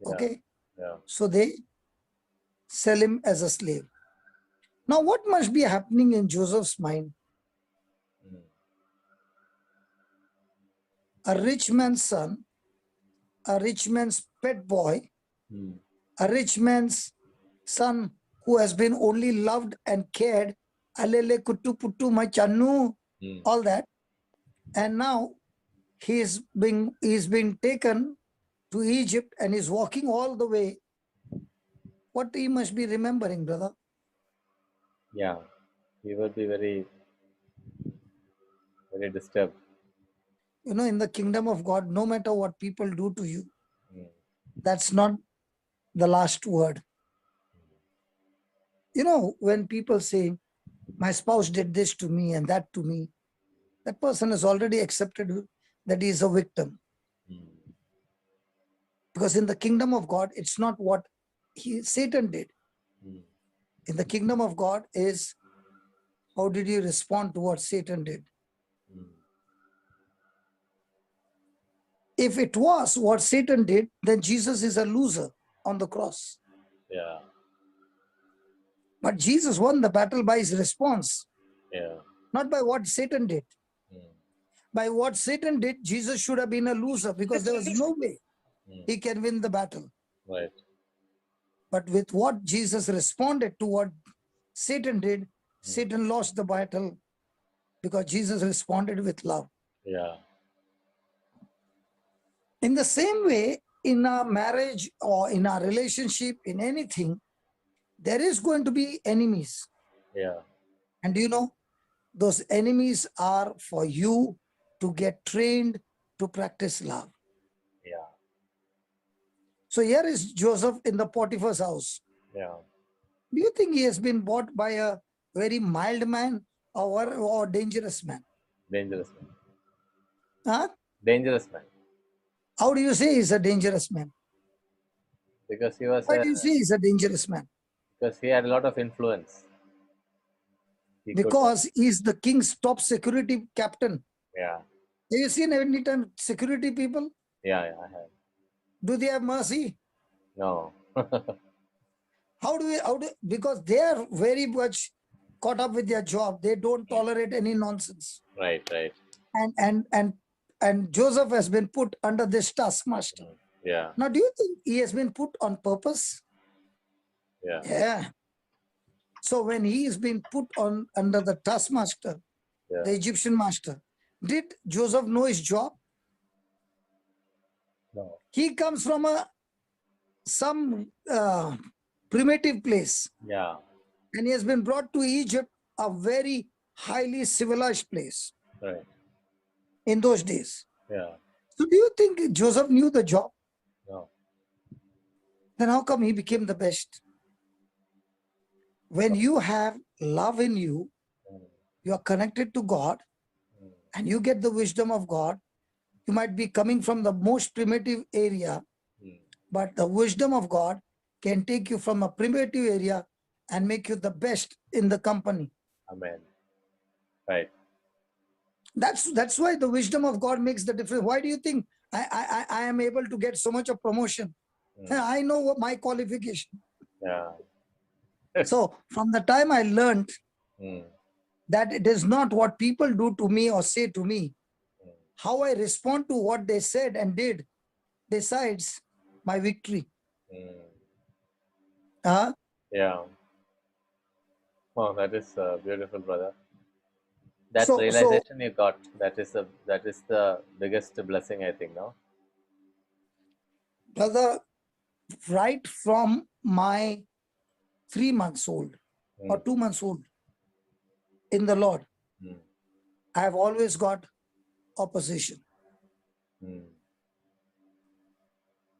Okay. Yeah. So they sell him as a slave. Now, what must be happening in Joseph's mind? A rich man's son, a rich man's pet boy, a rich man's son who has been only loved and cared, alele kuttu puttu my channu, all that, and now he's being taken to Egypt and is walking all the way. What he must be remembering, brother? Yeah. He would be very, very disturbed. In the kingdom of God, no matter what people do to you, that's not the last word. When people say, my spouse did this to me and that to me, that person has already accepted that he is a victim. Because in the kingdom of God, it's not what Satan did. In the kingdom of God is, how did you respond to what Satan did? If it was what Satan did, then Jesus is a loser on the cross. Yeah. But Jesus won the battle by his response, Yeah. not by what Satan did. By what Satan did, Jesus should have been a loser because there was no way. he can win the battle. Right. But with what Jesus responded to what Satan did, Satan lost the battle because Jesus responded with love. Yeah. In the same way, in our marriage or in our relationship, in anything, there is going to be enemies. Yeah. And you know, those enemies are for you to get trained to practice love. Yeah. So here is Joseph in the Potiphar's house. Yeah. Do you think he has been bought by a very mild man or dangerous man? Dangerous man. Huh? Dangerous man. How do you say he's a dangerous man? Because he was Why do you say he's a dangerous man? because he had a lot of influence. He could, Because he's the king's top security captain. yeah. Have you seen any time security people? Yeah, I have. Do they have mercy? No. Because they are very much caught up with their job. They don't tolerate any nonsense. Right. And Joseph has been put under this taskmaster. Yeah. Now, do you think he has been put on purpose? Yeah. Yeah. So when he is being put on under the taskmaster, Yeah. the Egyptian master, did Joseph know his job? No. He comes from some primitive place, Yeah. and he has been brought to Egypt, a very highly civilized place Right. in those days. Yeah. So do you think Joseph knew the job? No. Then how come he became the best? When you have love in you, you are connected to God, and you get the wisdom of God. You might be coming from the most primitive area, but the wisdom of God can take you from a primitive area and make you the best in the company. Amen. Right. That's why the wisdom of God makes the difference. Why do you think I am able to get so much of promotion? I know what my qualification. Yeah. So from the time I learned that it is not what people do to me or say to me, how I respond to what they said and did decides my victory. Yeah. Oh, that is beautiful, brother. That So realization you got, that is the biggest blessing, I think, no? brother, right from my 3 months old or 2 months old in the Lord, I have always got opposition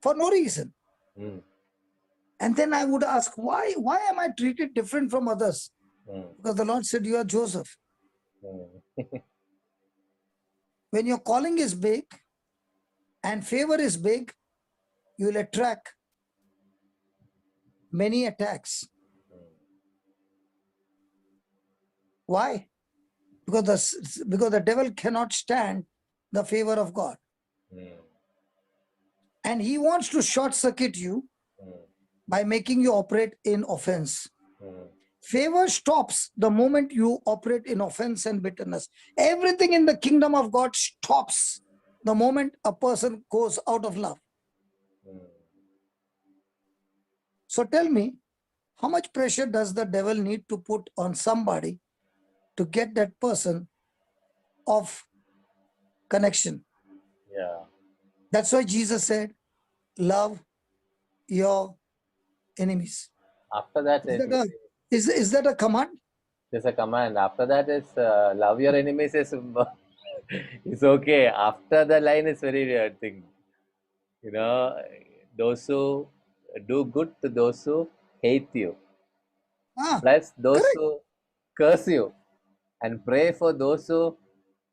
for no reason. And then I would ask, why am I treated different from others? Because the Lord said, you are Joseph. When your calling is big and favor is big, you will attract many attacks. Why? Because the devil cannot stand the favor of God. And he wants to short circuit you by making you operate in offense. Favor stops the moment you operate in offense and bitterness. Everything in the kingdom of God stops the moment a person goes out of love. So tell me, how much pressure does the devil need to put on somebody to get that person off connection? Yeah. That's why Jesus said, love your enemies. After that, Is that a command? there's a command. After that is love your enemies is it's okay. After the line is very weird thing. You know, those who do good to those who hate you. Bless those correct. who curse you, and pray for those who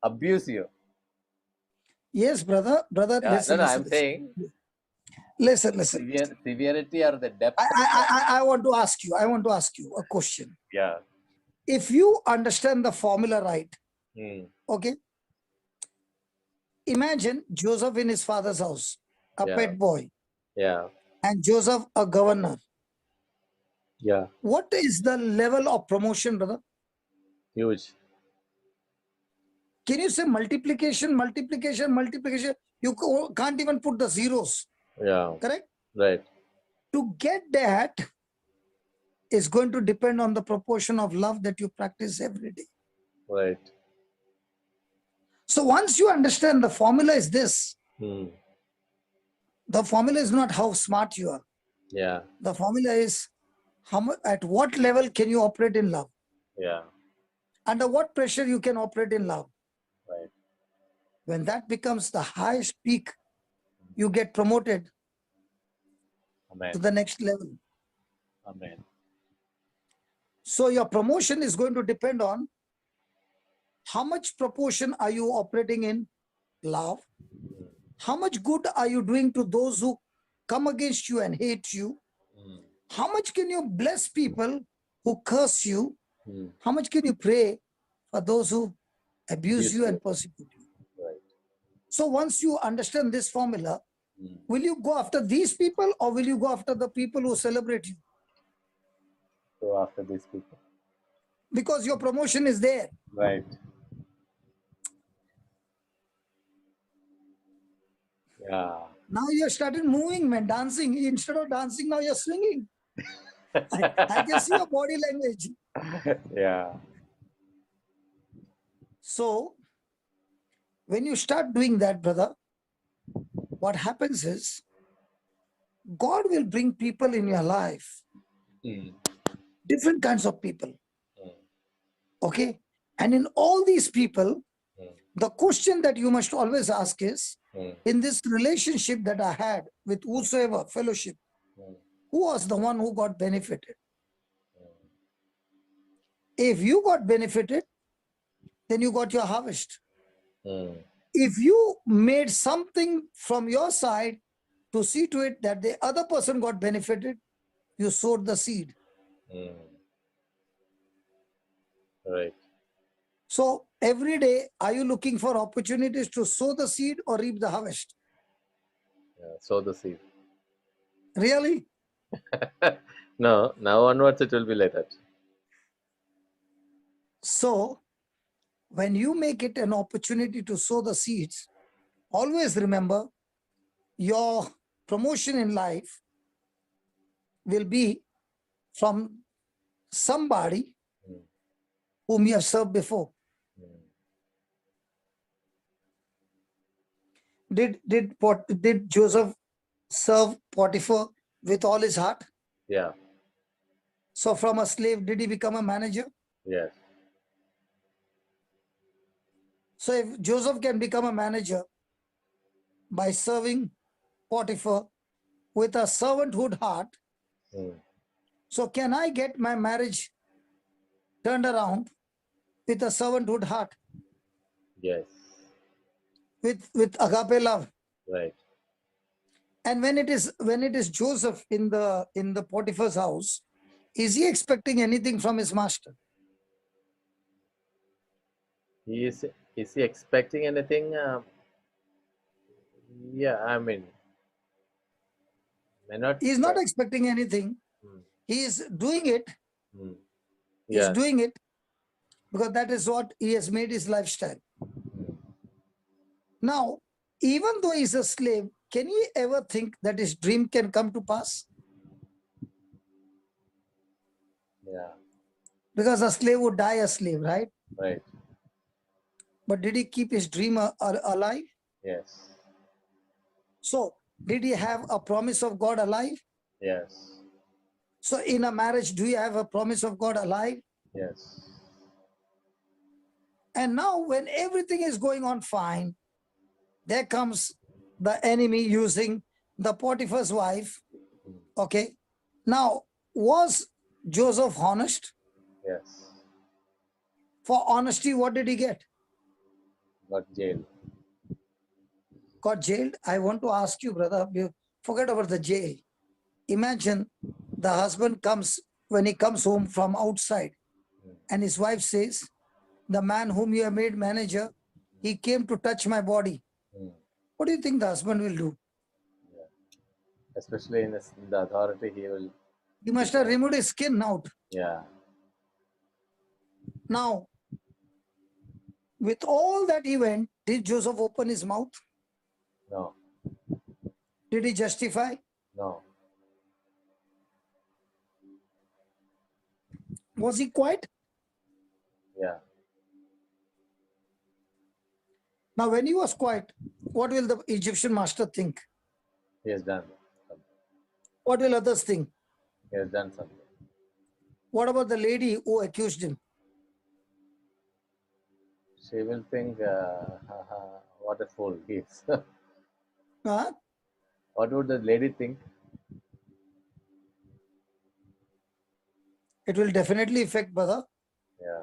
abuse you. Yes, brother, Yeah, listen, no, listen, I'm saying listen. severity or the depth. I want to ask you a question. Yeah. If you understand the formula right, okay, imagine Joseph in his father's house, a pet boy, Yeah. and Joseph a governor. Yeah. What is the level of promotion, brother? Huge. Can you say multiplication? You can't even put the zeros. Yeah. Correct? Right. To get that is going to depend on the proportion of love that you practice every day. Right. So once you understand the formula is this, Hmm. the formula is not how smart you are. Yeah. The formula is at what level can you operate in love? Yeah. Under what pressure you can operate in love? Right. When that becomes the highest peak, you get promoted Amen. to the next level. Amen. So your promotion is going to depend on how much proportion are you operating in love? How much good are you doing to those who come against you and hate you? Hmm. How much can you bless people who curse you? Hmm. How much can you pray for those who abuse you and persecute you? Right. So once you understand this formula, Hmm. will you go after these people or will you go after the people who celebrate you? So after these people. Because your promotion is there. Right. Yeah. Now you started moving, man, dancing. Instead of dancing, now you're swinging. I can see your body language. Yeah. So when you start doing that, brother, what happens is God will bring people in your life, Hmm. different kinds of people. Hmm. Okay. And in all these people, Hmm. the question that you must always ask is, Hmm. in this relationship that I had with whosoever fellowship, Hmm. who was the one who got benefited? If you got benefited, then you got your harvest. Hmm. If you made something from your side to see to it that the other person got benefited, you sowed the seed. Hmm. Right. So every day, are you looking for opportunities to sow the seed or reap the harvest? Yeah. Sow the seed. Really? No, now onwards it will be like that. So when you make it an opportunity to sow the seeds, always remember your promotion in life will be from somebody Hmm. whom you have served before. Hmm. Did Joseph serve Potiphar with all his heart? Yeah. So from a slave, did he become a manager? Yes. So if Joseph can become a manager by serving Potiphar with a servanthood heart, Hmm. so can I get my marriage turned around with a servanthood heart, Yes. with agape love? Right. And when it is Joseph in the Potiphar's house, is he expecting anything from his master? He is he expecting anything? Yeah, I mean, may not. He is not expecting anything. Hmm. He is doing it. Hmm. He is Yes. doing it because that is what he has made his lifestyle. Now, even though he's a slave, can he ever think that his dream can come to pass? Yeah. Because a slave would die a slave, right? Right. But did he keep his dream alive? Yes. So, did he have a promise of God alive? Yes. So, in a marriage, do you have a promise of God alive? Yes. And now, when everything is going on fine, there comes the enemy using the Potiphar's wife. Okay. Now, was Joseph honest? Yes. For honesty, what did he get? Got jail. Got jailed? I want to ask you, brother, forget about the jail. Imagine the husband comes, when he comes home from outside, and his wife says, the man whom you have made manager, he came to touch my body. Hmm. What do you think the husband will do? Yeah. Especially in the authority, he will. He must have removed his skin out. Yeah. Now, with all that event, did Joseph open his mouth? No. Did he justify? No. Was he quiet? Yeah. Now, when he was quiet, what will the Egyptian master think? He has done something. What will others think? He has done something. What about the lady who accused him? She will think, what a fool he is. Huh? What would the lady think? It will definitely affect, brother. Yeah.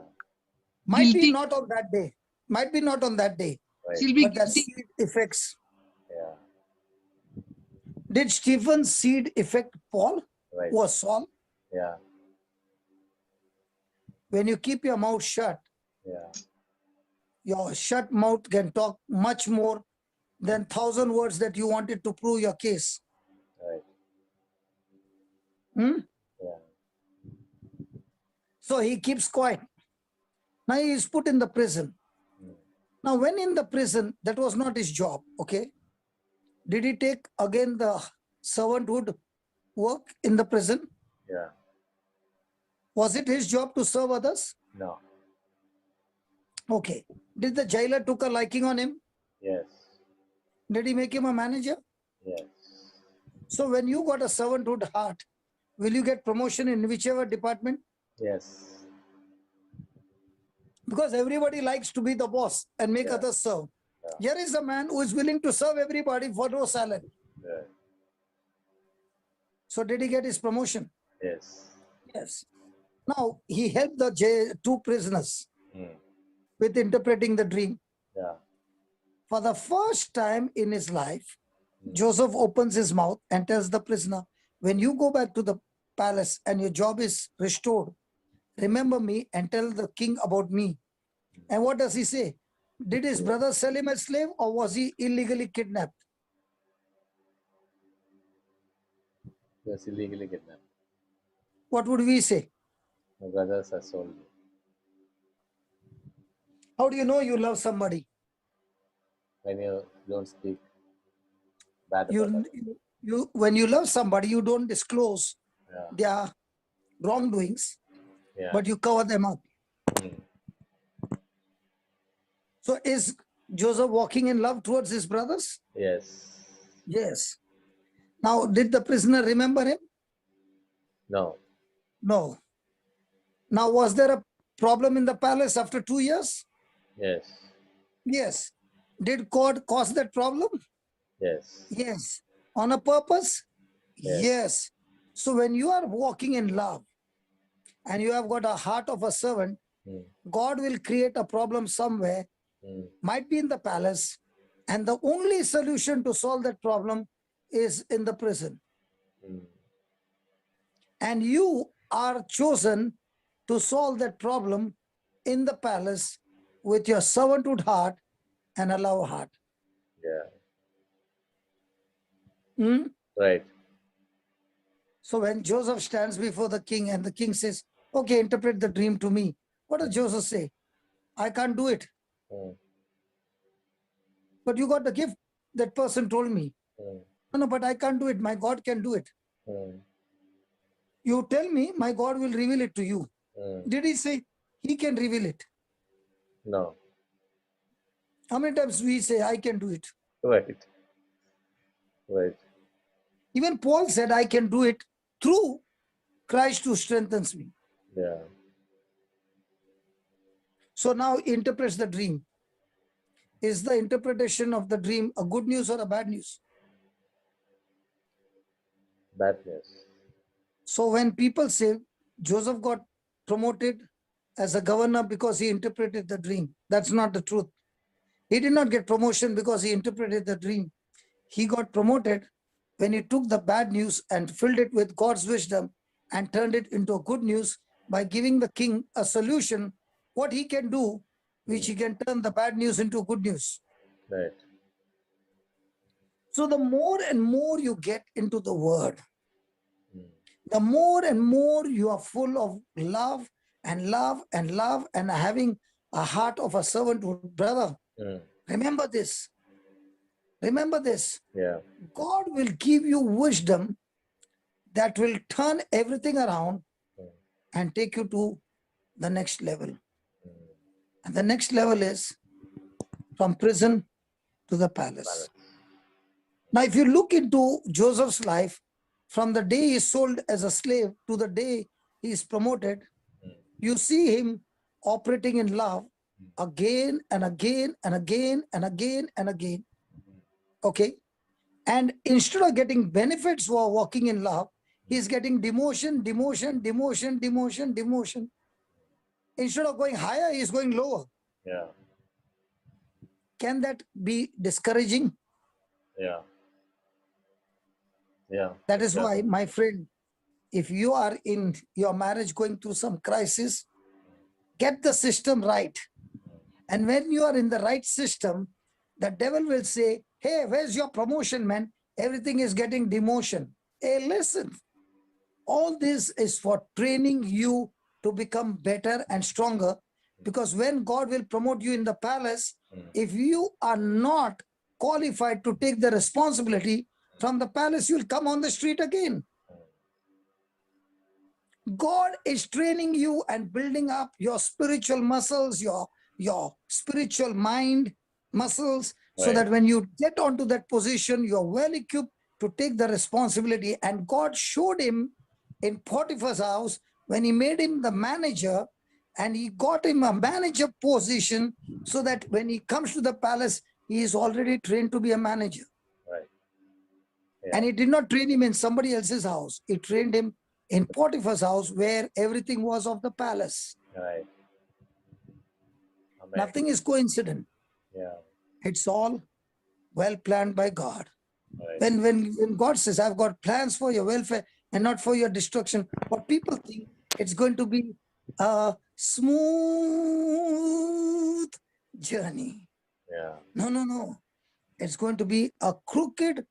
Might be Guilty. not on that day. Might be not on that day. Right. She'll be But that guilty. seed affects. Yeah. Did Stephen's seed affect Paul Right. or Saul? Yeah. When you keep your mouth shut, Yeah. your shut mouth can talk much more than 1,000 words that you wanted to prove your case. Right. Hmm? Yeah. So he keeps quiet. Now he is put in the prison. Mm. Now, when in the prison, that was not his job, okay? Did he take again the servanthood work in the prison? Yeah. Was it his job to serve others? No. Okay. Did the jailer took a liking on him? Yes. Did he make him a manager? Yes. So when you got a servanthood heart, will you get promotion in whichever department? Yes. Because everybody likes to be the boss and make Yeah. others serve. Yeah. Here is a man who is willing to serve everybody for no salary. Right. So did he get his promotion? Yes. Yes. Now he helped the two prisoners Mm. with interpreting the dream. Yeah. For the first time in his life, Mm. Joseph opens his mouth and tells the prisoner, when you go back to the palace and your job is restored, remember me and tell the king about me. And what does he say? Did his brother sell him as slave or was he illegally kidnapped? He was illegally kidnapped. What would we say? My brothers have sold me. How do you know you love somebody? When you don't speak bad about You, others. when you love somebody, you don't disclose Yeah. their wrongdoings, Yeah. but you cover them up. Mm. So is Joseph walking in love towards his brothers? Yes. Yes. Now, did the prisoner remember him? No. No. Now, was there a problem in the palace after 2 years? Yes. Yes. Did God cause that problem? Yes. Yes. On a purpose? Yes. Yes. So when you are walking in love and you have got a heart of a servant, Mm. God will create a problem somewhere, Mm. might be in the palace, and the only solution to solve that problem is in the prison. Mm. And you are chosen to solve that problem in the palace with your servanthood heart and a love heart. Yeah. Hmm? Right. So when Joseph stands before the king and the king says, okay, interpret the dream to me. What does Joseph say? I can't do it. Mm. But you got the gift. That person told me. Mm. No, but I can't do it. My God can do it. Mm. You tell me, my God will reveal it to you. Mm. Did he say he can reveal it? No. How many times we say, I can do it? Right. Right. Even Paul said, I can do it through Christ who strengthens me. Yeah. So now he interprets the dream. Is the interpretation of the dream a good news or a bad news? Bad news. So when people say Joseph got promoted as a governor because he interpreted the dream, that's not the truth. He did not get promotion because he interpreted the dream. He got promoted when he took the bad news and filled it with God's wisdom and turned it into a good news by giving the king a solution, what he can do, which he can turn the bad news into good news. Right. So the more and more you get into the word, Mm. the more and more you are full of love and love and love and having a heart of a servanthood. Brother, Mm. remember this. Remember this. Yeah. God will give you wisdom that will turn everything around and take you to the next level. And the next level is from prison to the palace. Now, if you look into Joseph's life, from the day he is sold as a slave to the day he is promoted, you see him operating in love again and again and again and again and again. Okay? And instead of getting benefits for walking in love, he's getting demotion, demotion, demotion, demotion, demotion. Instead of going higher, he's going lower. Yeah. Can that be discouraging? Yeah. Yeah. That is why, my friend, if you are in your marriage going through some crisis, get the system right. And when you are in the right system, the devil will say, hey, where's your promotion, man? Everything is getting demotion. Hey, listen, all this is for training you to become better and stronger. Because when God will promote you in the palace, if you are not qualified to take the responsibility from the palace, you'll come on the street again. God is training you and building up your spiritual muscles, your spiritual mind muscles, so that when you get onto that position, you're well equipped to take the responsibility. And God showed him in Potiphar's house when he made him the manager, and he got him a manager position so that when he comes to the palace, he is already trained to be a manager. Right. Yeah. And he did not train him in somebody else's house. He trained him in Potiphar's house, where everything was of the palace. Right. Amen. Nothing is coincident. Yeah. It's all well planned by God. Right. When God says, I've got plans for your welfare and not for your destruction, what people think it's going to be a smooth journey. Yeah. No. It's going to be a crooked,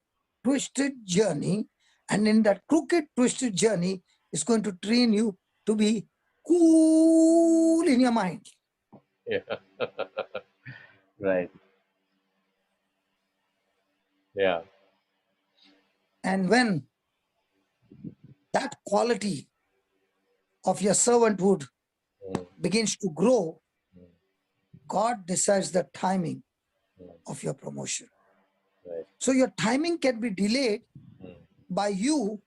twisted journey. And in that crooked, twisted journey, it's going to train you to be cool in your mind. Yeah. Right. Yeah. And when that quality of your servanthood begins to grow, God decides the timing of your promotion. Right. So your timing can be delayed by you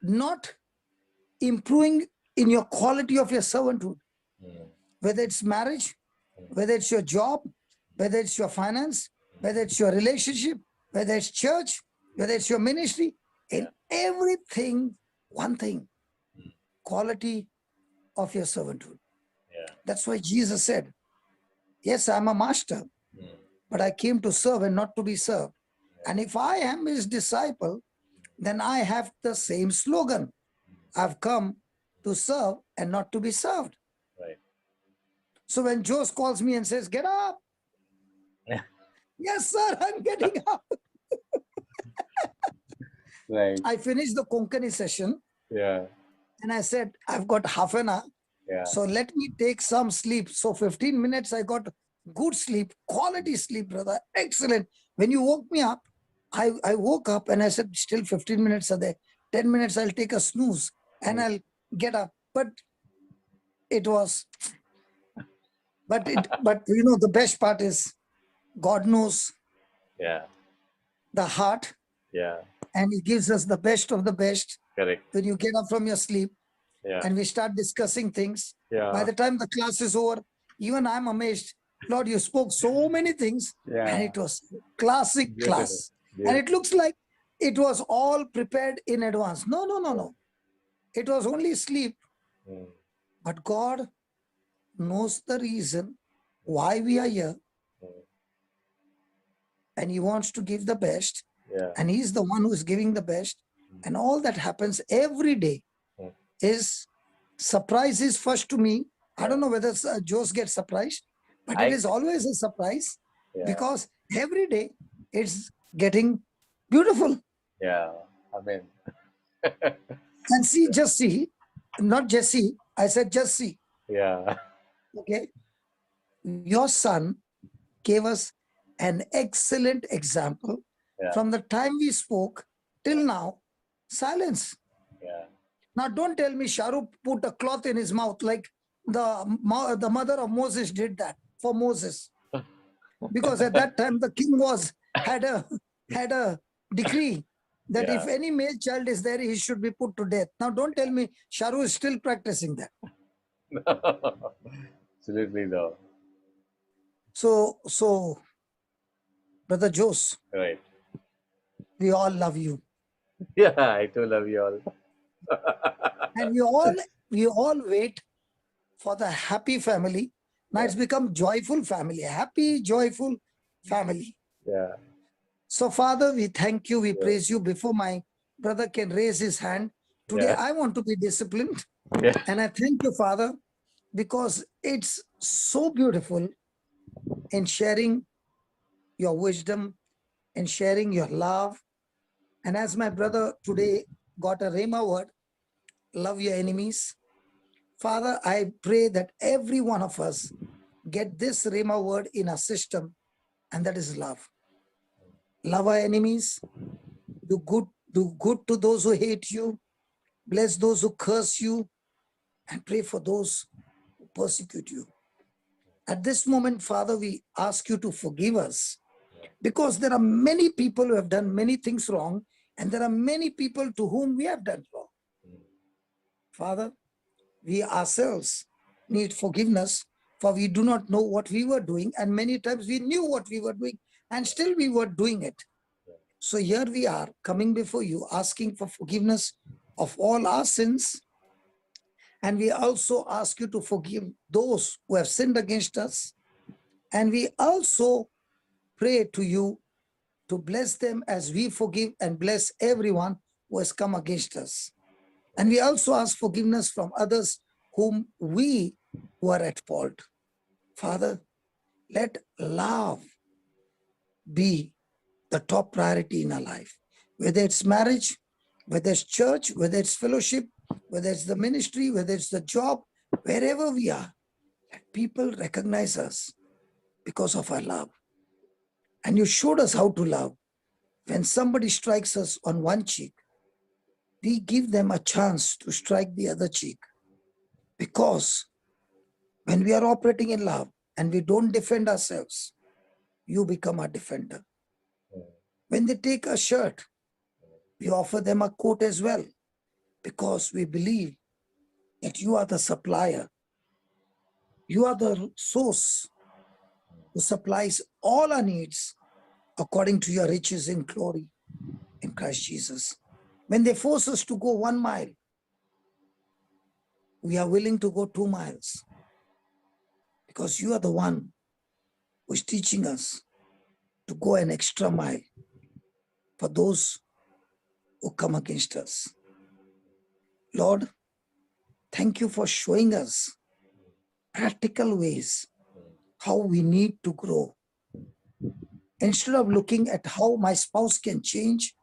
not improving in your quality of your servanthood, whether it's marriage, whether it's your job, whether it's your finance, whether it's your relationship, whether it's church, whether it's your ministry. In everything, one thing, quality of your servanthood. Yeah. That's why Jesus said, yes, I'm a master, but I came to serve and not to be served. And if I am his disciple, then I have the same slogan. I've come to serve and not to be served. Right. So when Jose calls me and says, get up. Yes, sir, I'm getting up. Right. I finished the Konkani session. Yeah. And I said, I've got half an hour. Yeah. So let me take some sleep. So 15 minutes, I got good sleep, quality sleep, brother. Excellent. When you woke me up, I woke up and I said, still 15 minutes are there. 10 minutes, I'll take a snooze and I'll get up. But it was, but you know, the best part is God knows Yeah. the heart, Yeah. and he gives us the best of the best. Correct. When you get up from your sleep, Yeah. and we start discussing things. Yeah. By the time the class is over, even I'm amazed. Lord, you spoke so many things, Yeah. and it was classic Beautiful. class. And it looks like it was all prepared in advance. No. It was only sleep. But God knows the reason why we are here. And he wants to give the best. Yeah. And he's the one who's giving the best. And all that happens every day is surprises first to me. I don't know whether Jose gets surprised, but it is always a surprise because every day it's getting beautiful. Yeah. Amen. And see, just see, not Jesse, I said just see. Yeah. Okay. Your son gave us an excellent example. Yeah. From the time we spoke till now, silence. Yeah. Now, don't tell me Shahrukh put a cloth in his mouth like the mother of Moses did that for Moses. Because at that time, the king had a decree that if any male child is there, he should be put to death. Now, don't tell me Shahrukh is still practicing that. Absolutely no. So, Brother Jose, Right. we all love you. Yeah, I too love you all. And we all wait for the happy family. Now it's become joyful family, happy, joyful family. Yeah. So, Father, we thank you, we praise you. Before my brother can raise his hand, today Yeah. I want to be disciplined. Yeah. And I thank you, Father, because it's so beautiful in sharing your wisdom and sharing your love. And as my brother today got a Rhema word, love your enemies. Father, I pray that every one of us get this Rhema word in our system, and that is love. Love our enemies, do good to those who hate you, bless those who curse you, and pray for those who persecute you. At this moment, Father, we ask you to forgive us, because there are many people who have done many things wrong, and there are many people to whom we have done wrong. Father, we ourselves need forgiveness, for we do not know what we were doing, and many times we knew what we were doing, and still we were doing it. So here we are coming before you, asking for forgiveness of all our sins. And we also ask you to forgive those who have sinned against us. And we also pray to you to bless them as we forgive and bless everyone who has come against us. And we also ask forgiveness from others whom we were at fault. Father, let love be the top priority in our life, whether it's marriage, whether it's church, whether it's fellowship, whether it's the ministry, whether it's the job, wherever we are, let people recognize us because of our love. And you showed us how to love. When somebody strikes us on one cheek, we give them a chance to strike the other cheek. Because when we are operating in love and we don't defend ourselves, you become our defender. When they take a shirt, we offer them a coat as well, because we believe that you are the supplier. You are the source who supplies all our needs according to your riches in glory in Christ Jesus. When they force us to go 1 mile, we are willing to go 2 miles, because you are the one who is teaching us to go an extra mile for those who come against us. Lord, thank you for showing us practical ways how we need to grow. Instead of looking at how my spouse can change,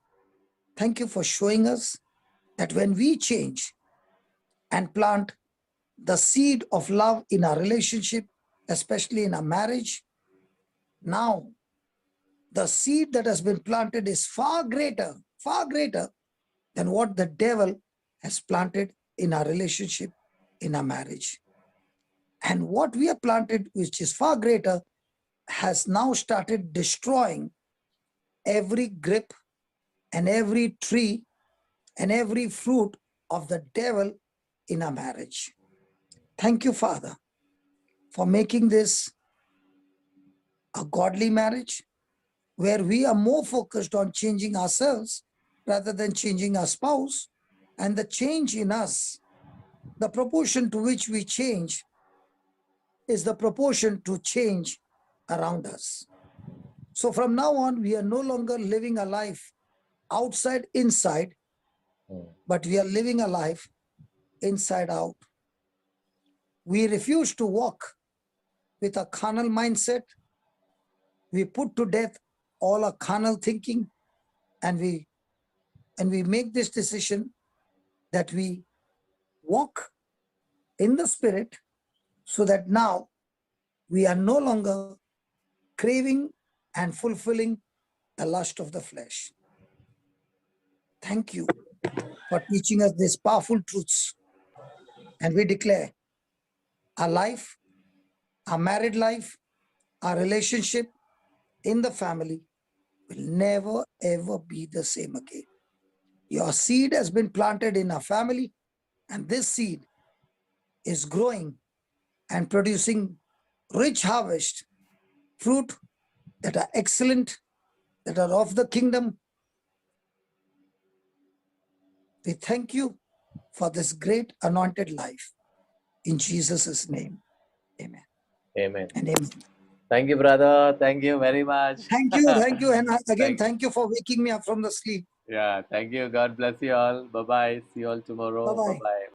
thank you for showing us that when we change and plant the seed of love in our relationship, especially in our marriage, now the seed that has been planted is far greater than what the devil has planted in our relationship, in our marriage. And what we have planted, which is far greater, has now started destroying every grape and every tree and every fruit of the devil in our marriage. Thank you, Father, for making this a godly marriage, where we are more focused on changing ourselves rather than changing our spouse. And the change in us, the proportion to which we change, is the proportion to change around us. So from now on, we are no longer living a life outside, inside, but we are living a life inside out. We refuse to walk with a carnal mindset. We put to death all our carnal thinking, and we make this decision that we walk in the Spirit, so that now we are no longer craving and fulfilling the lust of the flesh. Thank you for teaching us these powerful truths. And we declare our life, our married life, our relationship in the family will never ever be the same again. Your seed has been planted in our family, and this seed is growing and producing rich harvest, fruit that are excellent, that are of the kingdom. We thank you for this great anointed life. In Jesus' name, amen Amen. and amen. Thank you, brother. Thank you very much. Thank you. And again, Thank- thank you for waking me up from the sleep. Yeah, thank you. God bless you all. Bye bye. See you all tomorrow. Bye-bye. Bye bye.